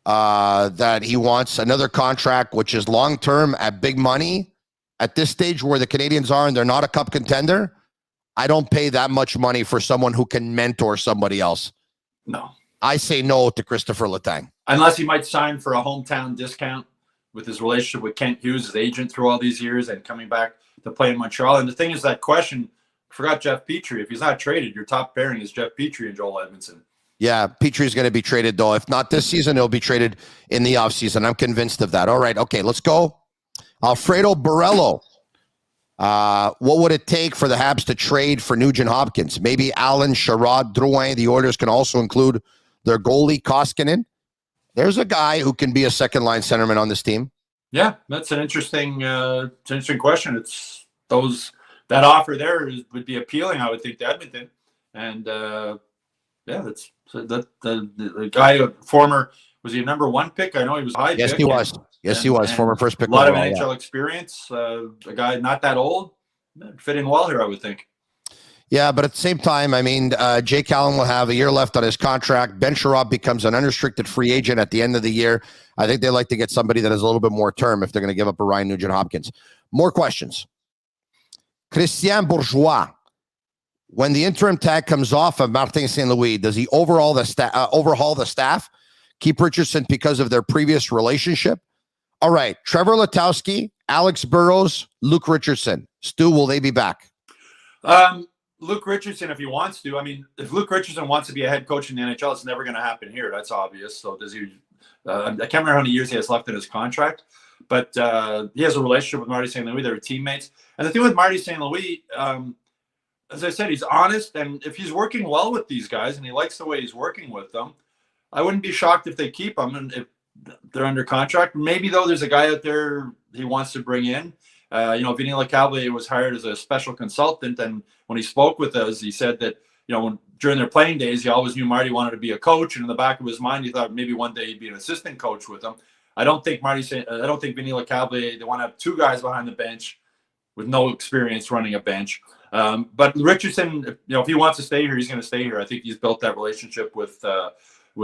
that he wants another contract, which is long-term at big money. At this stage where the Canadiens are and they're not a cup contender, I don't pay that much money for someone who can mentor somebody else. No. I say no to Christopher Letang. Unless he might sign for a hometown discount with his relationship with Kent Hughes, his agent through all these years, and coming back to play in Montreal. And the thing is, that question, I forgot Jeff Petrie. If he's not traded, your top pairing is Jeff Petrie and Joel Edmondson. Yeah, Petrie's going to be traded, though. If not this season, he'll be traded in the offseason. I'm convinced of that. All right, okay, let's go. Alfredo Borello. What would it take for the Habs to trade for Nugent Hopkins? Maybe Allen, Sherrod, Drouin. The Oilers can also include their goalie, Koskinen. There's a guy who can be a second-line centerman on this team. Yeah, that's an interesting question. It's that offer there would be appealing, I would think, to Edmonton. And that's the guy, former, was he a number 1 pick? I know he was high. Yes, pick. he was. Yes, he was. Former first pick. A lot of overall, NHL experience. A guy not that old, fit in well here, I would think. Yeah, but at the same time, I mean, Jake Allen will have a year left on his contract. Ben Sherrod becomes an unrestricted free agent at the end of the year. I think they like to get somebody that has a little bit more term if they're going to give up a Ryan Nugent-Hopkins. More questions. Christian Bourgeois. When the interim tag comes off of Martin St. Louis, does he overhaul the staff? Keep Richardson because of their previous relationship? All right. Trevor Letowski, Alex Burrows, Luke Richardson. Stu, will they be back? Luke Richardson, if he wants to. I mean, if Luke Richardson wants to be a head coach in the NHL, it's never going to happen here. That's obvious. So does he? I can't remember how many years he has left in his contract, but he has a relationship with Marty St. Louis. They're teammates. And the thing with Marty St. Louis, as I said, he's honest. And if he's working well with these guys and he likes the way he's working with them, I wouldn't be shocked if they keep him and if they're under contract. Maybe, though, there's a guy out there he wants to bring in. Vinny LeCavalier was hired as a special consultant, and when he spoke with us, he said that, during their playing days, he always knew Marty wanted to be a coach, and in the back of his mind, he thought maybe one day he'd be an assistant coach with him. I don't think Vinny LeCavalier, they want to have 2 guys behind the bench with no experience running a bench. But Richardson, if he wants to stay here, he's going to stay here. I think he's built that relationship with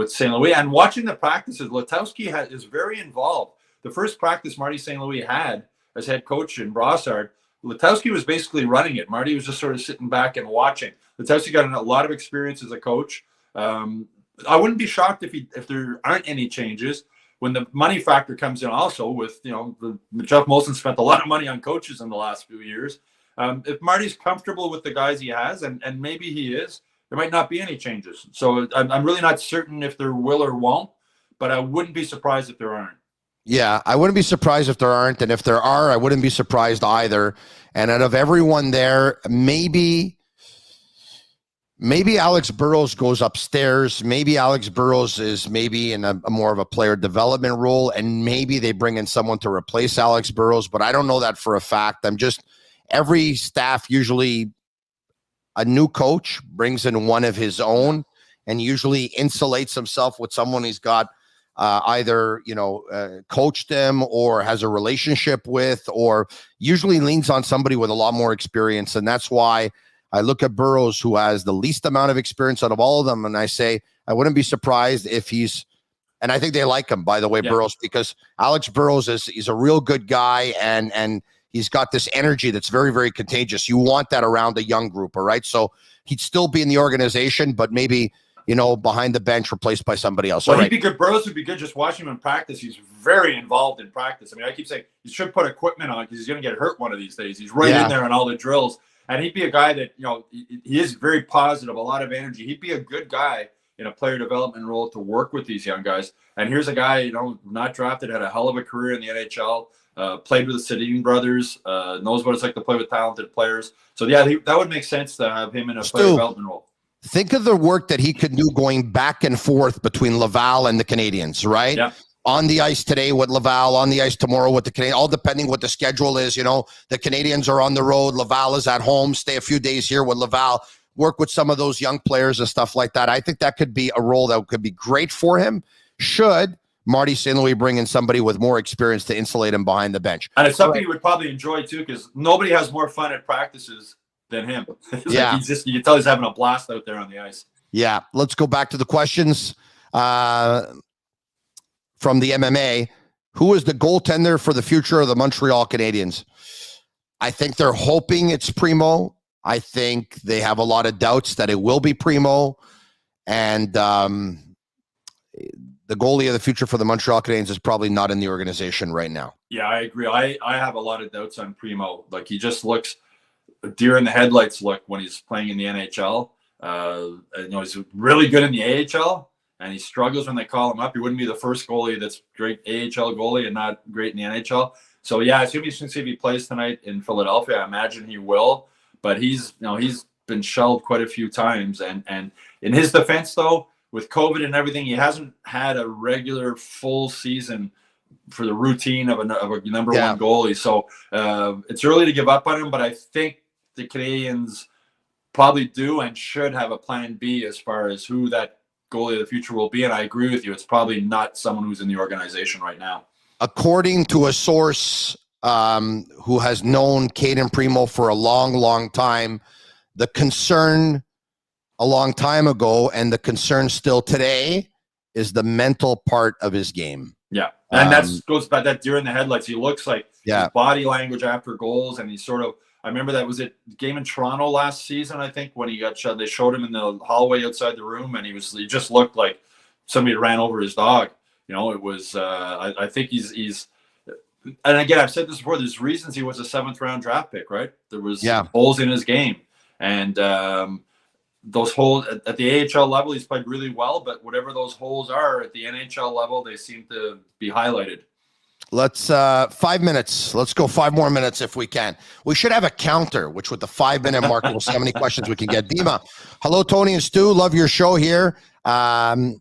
St. Louis. And watching the practices, Letowski is very involved. The first practice Marty St. Louis had as head coach in Brossard, Letowski was basically running it. Marty was just sort of sitting back and watching. Letowski got a lot of experience as a coach. I wouldn't be shocked if there aren't any changes when the money factor comes in also with, Jeff Molson spent a lot of money on coaches in the last few years. If Marty's comfortable with the guys he has, and maybe he is, there might not be any changes. So I'm really not certain if there will or won't, but I wouldn't be surprised if there aren't. Yeah, I wouldn't be surprised if there aren't. And if there are, I wouldn't be surprised either. And out of everyone there, maybe Alex Burrows goes upstairs. Maybe Alex Burrows is maybe in a more of a player development role. And maybe they bring in someone to replace Alex Burrows. But I don't know that for a fact. Every staff, usually a new coach brings in one of his own and usually insulates himself with someone he's got either coached them or has a relationship with, or usually leans on somebody with a lot more experience. And that's why I look at Burrows, who has the least amount of experience out of all of them, and I say I wouldn't be surprised if and I think they like him, by the way, yeah. Burrows, because Alex Burrows he's a real good guy, and he's got this energy that's very, very contagious. You want that around a young group, all right? So he'd still be in the organization, but maybe behind the bench, replaced by somebody else. Well, he'd be good. Burrows would be good just watching him in practice. He's very involved in practice. I mean, I keep saying you should put equipment on because he's going to get hurt one of these days. He's right in there on all the drills. And he'd be a guy that, he is very positive, a lot of energy. He'd be a good guy in a player development role to work with these young guys. And here's a guy, not drafted, had a hell of a career in the NHL, played with the Sedin brothers, knows what it's like to play with talented players. So, yeah, that would make sense to have him in a player development role. Think of the work that he could do going back and forth between Laval and the Canadiens, right? Yeah. On the ice today with Laval, on the ice tomorrow with the Canadiens, all depending what the schedule is. The Canadiens are on the road, Laval is at home, stay a few days here with Laval, work with some of those young players and stuff like that. I think that could be a role that could be great for him. Should Marty St. Louis bring in somebody with more experience to insulate him behind the bench? And it's something you would probably enjoy too, because nobody has more fun at practices than him. Yeah. Like you can tell he's having a blast out there on the ice. Yeah. Let's go back to the questions from the MMA. Who is the goaltender for the future of the Montreal Canadiens? I think they're hoping it's Primo. I think they have a lot of doubts that it will be Primo. And the goalie of the future for the Montreal Canadiens is probably not in the organization right now. Yeah, I agree. I have a lot of doubts on Primo. Like, he just looks deer in the headlights look when he's playing in the NHL. He's really good in the AHL, and he struggles when they call him up. He wouldn't be the first goalie that's great AHL goalie and not great in the NHL. So, yeah, it's going to be interesting to see if he plays tonight in Philadelphia. I imagine he will. But he's been shelved quite a few times. And in his defense, though, with COVID and everything, he hasn't had a regular full season for the routine of a number one goalie. So it's early to give up on him, but I think the Canadiens probably do and should have a plan B as far as who that goalie of the future will be. And I agree with you. It's probably not someone who's in the organization right now. According to a source who has known Caden Primo for a long, long time, the concern a long time ago and the concern still today is the mental part of his game. Yeah. And that goes back that deer in the headlights. He looks like his body language after goals. And he's sort of, I remember that was it game in Toronto last season, I think, when he got shot. They showed him in the hallway outside the room, and he just looked like somebody ran over his dog. It was, I think he's, and again, I've said this before, there's reasons he was a 7th round draft pick, right? There was holes in his game. And those holes at the AHL level, he's played really well, but whatever those holes are at the NHL level, they seem to be highlighted. Let's 5 minutes. Let's go 5 more minutes if we can. We should have a counter, which with the 5-minute mark, we'll see how many questions we can get. Dima, hello, Tony and Stu. Love your show here. And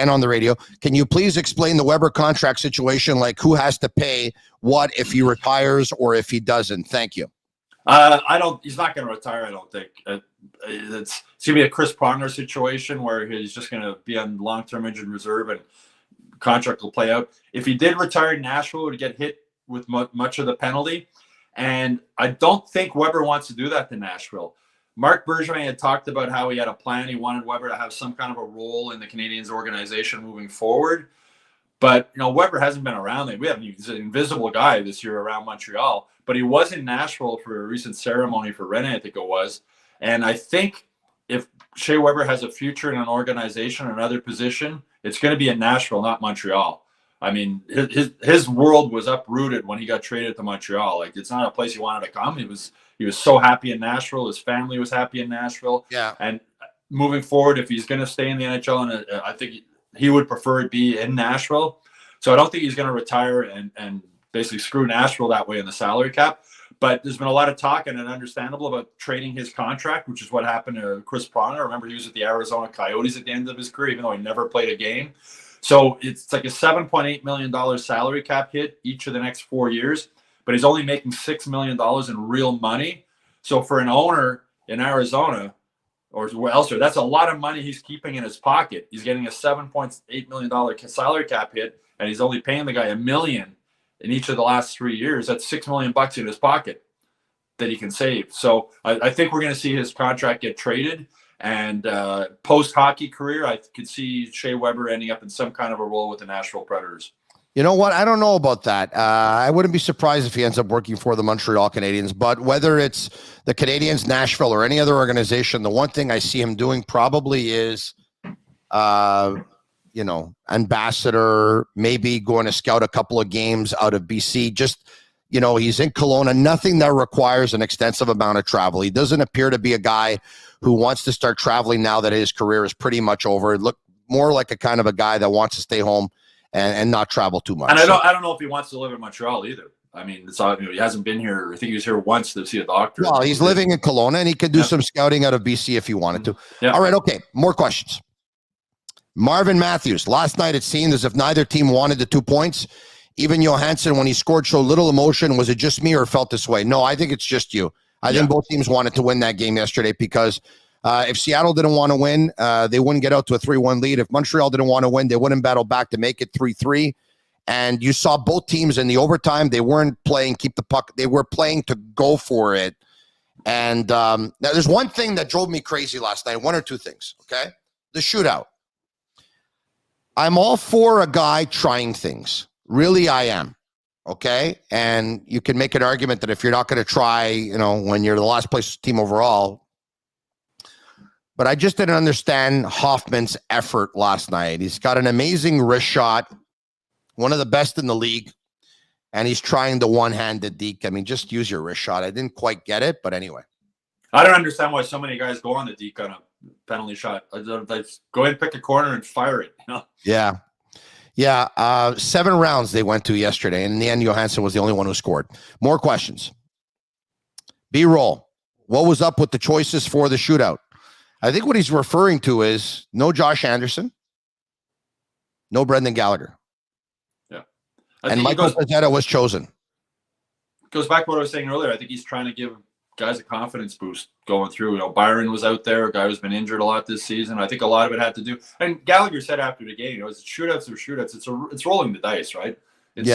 on the radio, can you please explain the Weber contract situation? Like, who has to pay what if he retires or if he doesn't? Thank you. He's not going to retire. I don't think it's going to be a Chris Pronger situation where he's just going to be on long-term injured reserve and contract will play out. If he did retire, Nashville would get hit with much of the penalty. And I don't think Weber wants to do that to Nashville. Marc Bergevin had talked about how he had a plan. He wanted Weber to have some kind of a role in the Canadiens organization moving forward. But, Weber hasn't been around. He's an invisible guy this year around Montreal. But he was in Nashville for a recent ceremony for Rene, I think it was. And I think if Shea Weber has a future in an organization or another position, it's going to be in Nashville, not Montreal. I mean, his world was uprooted when he got traded to Montreal. Like, it's not a place he wanted to come. He was so happy in Nashville. His family was happy in Nashville. Yeah. And moving forward, if he's going to stay in the NHL, and I think he would prefer it be in Nashville. So I don't think he's going to retire and basically screw Nashville that way in the salary cap. But there's been a lot of talk, and understandable, about trading his contract, which is what happened to Chris Pronger. Remember, he was at the Arizona Coyotes at the end of his career, even though he never played a game. So it's like a $7.8 million salary cap hit each of the next 4 years, but he's only making $6 million in real money. So for an owner in Arizona or elsewhere, that's a lot of money he's keeping in his pocket. He's getting a $7.8 million salary cap hit, and he's only paying the guy $1 million in each of the last 3 years. That's $6 million in his pocket that he can save. So I think we're going to see his contract get traded. And post-hockey career, I could see Shea Weber ending up in some kind of a role with the Nashville Predators. You know what? I don't know about that. I wouldn't be surprised if he ends up working for the Montreal Canadiens. But whether it's the Canadiens, Nashville, or any other organization, the one thing I see him doing probably is, ambassador, maybe going to scout a couple of games out of BC. Just, he's in Kelowna. Nothing that requires an extensive amount of travel. He doesn't appear to be a guy who wants to start traveling now that his career is pretty much over. Look, more like a kind of a guy that wants to stay home and not travel too much. And I don't know if he wants to live in Montreal either. I mean, he hasn't been here. I think he was here once to see a doctor. Well, he's living in Kelowna, and he could do some scouting out of BC if he wanted to. Yeah. All right, okay, more questions. Marvin Matthews. Last night it seemed as if neither team wanted the 2 points. Even Johansson, when he scored, showed little emotion. Was it just me or felt this way? No, I think it's just you. I think both teams wanted to win that game yesterday because if Seattle didn't want to win, they wouldn't get out to a 3-1 lead. If Montreal didn't want to win, they wouldn't battle back to make it 3-3. And you saw both teams in the overtime. They weren't playing keep the puck. They were playing to go for it. And now there's one thing that drove me crazy last night, one or two things, okay? The shootout. I'm all for a guy trying things. Really, I am, okay? And you can make an argument that if you're not going to try, when you're the last place team overall. But I just didn't understand Hoffman's effort last night. He's got an amazing wrist shot, one of the best in the league, and he's trying the one-handed deke. I mean, just use your wrist shot. I didn't quite get it, but anyway. I don't understand why so many guys go on the deke on a penalty shot. Go ahead and pick a corner and fire it. Yeah. 7 rounds they went to yesterday, and in the end, Johansson was the only one who scored. More questions. B-roll. What was up with the choices for the shootout? I think what he's referring to is no Josh Anderson, no Brendan Gallagher. And Michael Pezzetta was chosen. Goes back to what I was saying earlier. I think he's trying to give guys a confidence boost going through. Byron was out there, a guy who's been injured a lot this season. I think a lot of it had to do. And Gallagher said after the game, it's shootouts or shootouts. It's rolling the dice, right? It's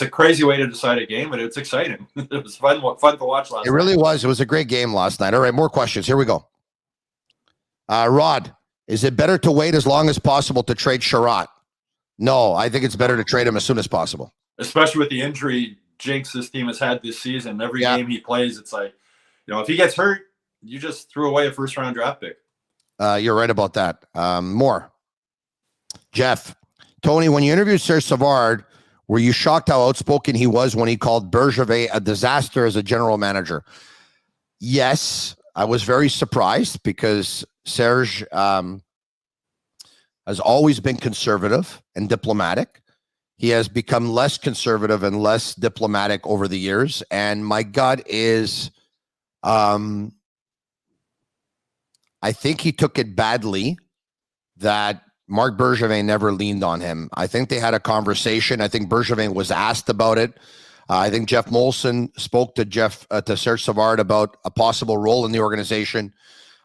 a crazy way to decide a game, but it's exciting. It was fun to watch last night. It really was. It was a great game last night. All right, more questions. Here we go. Rod, is it better to wait as long as possible to trade Sherratt? No, I think it's better to trade him as soon as possible. Especially with the injury jinx this team has had this season. Every game he plays, it's like, if he gets hurt, you just threw away a first-round draft pick. You're right about that. More. Jeff, Tony, when you interviewed Serge Savard, were you shocked how outspoken he was when he called Bergevin a disaster as a general manager? Yes, I was very surprised because Serge has always been conservative and diplomatic. He has become less conservative and less diplomatic over the years. And my gut is, I think he took it badly that Marc Bergevin never leaned on him. I think they had a conversation. I think Bergevin was asked about it. I think Jeff Molson spoke to Serge Savard about a possible role in the organization.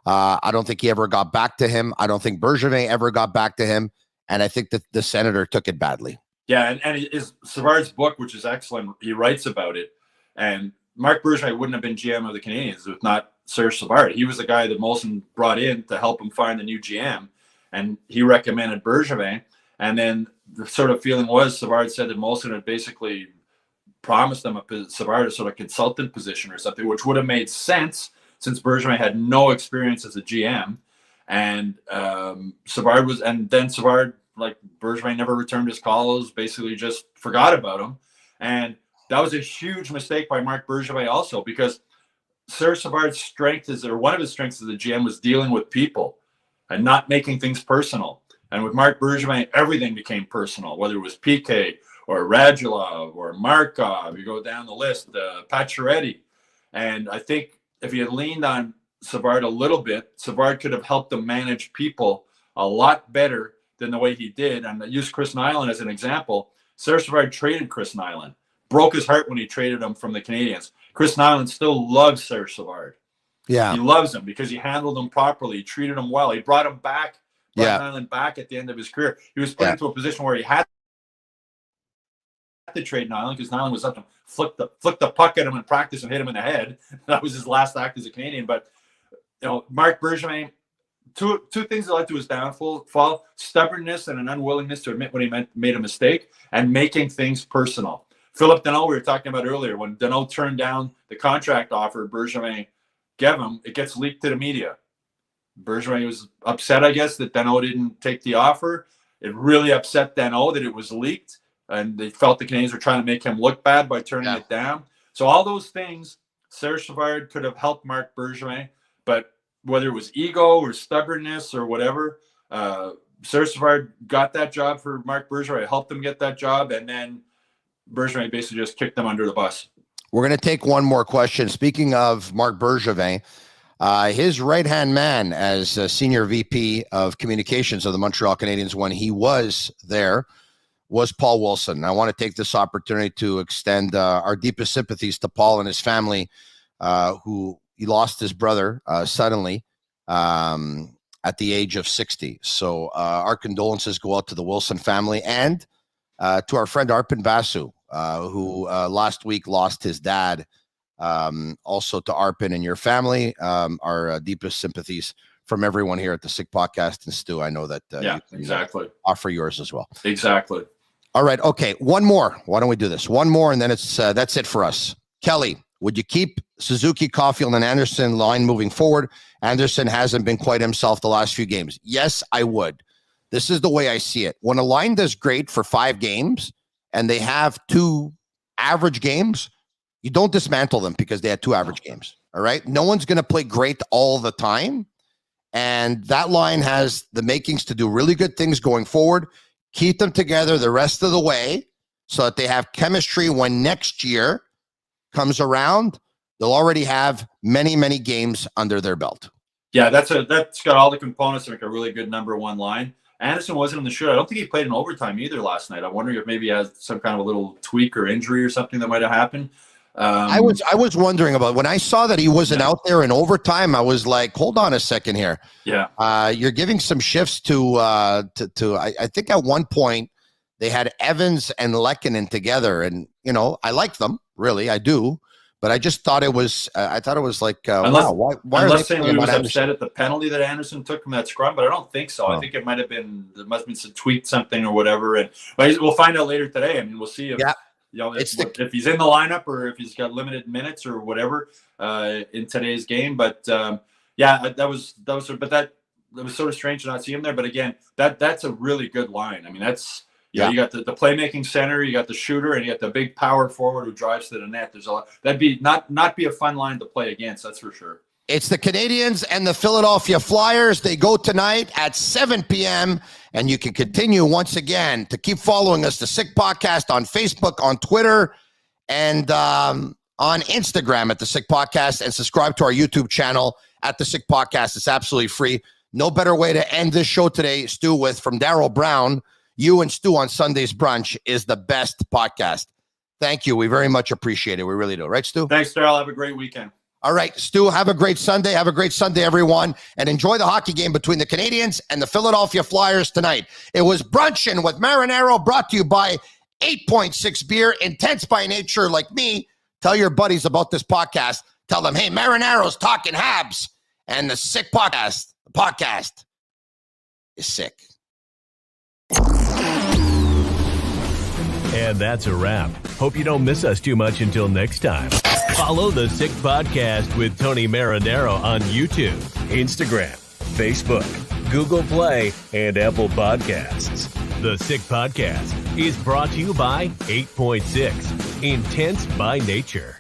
I don't think he ever got back to him. I don't think Bergevin ever got back to him. And I think that the Senator took it badly. Yeah, and his Savard's book, which is excellent, he writes about it. And Marc Bergevin wouldn't have been GM of the Canadiens if not Serge Savard. He was the guy that Molson brought in to help him find the new GM. And he recommended Bergevin. And then the sort of feeling was Savard said that Molson had basically promised them Savard a sort of consultant position or something, which would have made sense since Bergevin had no experience as a GM. And Savard, like Bergevin never returned his calls, basically just forgot about him. And that was a huge mistake by Marc Bergevin also, because Serge Savard's one of his strengths as a GM was dealing with people and not making things personal. And with Marc Bergevin, everything became personal, whether it was PK or Radulov or Markov, you go down the list, Pacioretty. And I think if he had leaned on Savard a little bit, Savard could have helped him manage people a lot better than the way he did. And I use Chris Nyland as an example. Serge Savard traded Chris Nyland, broke his heart when he traded him from the Canadiens. Chris Nyland still loves Serge Savard. Yeah. He loves him because he handled him properly. He treated him well. He brought him back, Nyland back at the end of his career. He was put into a position where he had to trade Nyland because Nyland was up to flick the puck at him in practice and hit him in the head. That was his last act as a Canadian. But, Marc Bergevin, two things that led to his downfall: stubbornness and an unwillingness to admit when he made a mistake, and making things personal. Philip Deneau, we were talking about earlier, when Deneau turned down the contract offer Bergevin gave him, it gets leaked to the media. Bergevin was upset, I guess, that Deneau didn't take the offer. It really upset Deneau that it was leaked, and they felt the Canadiens were trying to make him look bad by turning it down. So all those things, Serge Savard could have helped Marc Bergevin, but whether it was ego or stubbornness or whatever, Surcevard got that job for Marc Bergevin. I helped him get that job, and then Bergevin basically just kicked them under the bus. We're going to take one more question. Speaking of Marc Bergevin, his right-hand man as senior VP of communications of the Montreal Canadiens when he was there was Paul Wilson. I want to take this opportunity to extend our deepest sympathies to Paul and his family, who he lost his brother suddenly at the age of 60. So our condolences go out to the Wilson family and to our friend Arpin Basu, who last week lost his dad. Also to Arpin and your family, our deepest sympathies from everyone here at the Sick Podcast. And Stu, I know that you exactly offer yours as well. Exactly. All right. Okay. One more. Why don't we do this? One more, and then it's that's it for us. Kelly, would you keep Suzuki, Caulfield, and Anderson line moving forward? Anderson hasn't been quite himself the last few games. Yes, I would. This is the way I see it. When a line does great for 5 games and they have 2 average games, you don't dismantle them because they had 2 average games. All right. No one's going to play great all the time. And that line has the makings to do really good things going forward. Keep them together the rest of the way so that they have chemistry when next year comes around. They'll already have many, many games under their belt. Yeah, that's got all the components to make a really good number 1 line. Anderson wasn't in the shoot. I don't think he played in overtime either last night. I'm wondering if maybe he has some kind of a little tweak or injury or something that might have happened. I was wondering about when I saw that he wasn't out there in overtime. I was like, hold on a second here. Yeah, you're giving some shifts to I think at one point they had Evans and Lehkonen together, and I like them, really, I do. But I just thought it was like, wow, why unless St. Louis was upset at the penalty that Anderson took from that scrum, but I don't think so. I think it might have been, there must have been some tweet something or whatever, but we'll find out later today. I mean, we'll see if if he's in the lineup or if he's got limited minutes or whatever in today's game. But that was sort of strange to not see him there. But again, that's a really good line. I mean, that's. You got the playmaking center, you got the shooter, and you got the big power forward who drives to the net. There's a lot. That'd be not be a fun line to play against, that's for sure. It's the Canadiens and the Philadelphia Flyers. They go tonight at 7 p.m. And you can continue once again to keep following us, the Sick Podcast, on Facebook, on Twitter, and on Instagram at the Sick Podcast, and subscribe to our YouTube channel at the Sick Podcast. It's absolutely free. No better way to end this show today, Stu, with from Darryl Brown. You and Stu on Sunday's Brunch is the best podcast. Thank you. We very much appreciate it. We really do. Right, Stu? Thanks, Darryl. Have a great weekend. All right, Stu, have a great Sunday. Have a great Sunday, everyone. And enjoy the hockey game between the Canadiens and the Philadelphia Flyers tonight. It was Brunchin with Marinaro, brought to you by 8.6 Beer, intense by nature like me. Tell your buddies about this podcast. Tell them, hey, Marinaro's talking Habs. And the Sick Podcast, the podcast is sick. And that's a wrap. Hope you don't miss us too much until next time. Follow the Sick Podcast with Tony Marinaro on YouTube, Instagram, Facebook, Google Play, and Apple Podcasts. The Sick Podcast is brought to you by 8.6, intense by nature.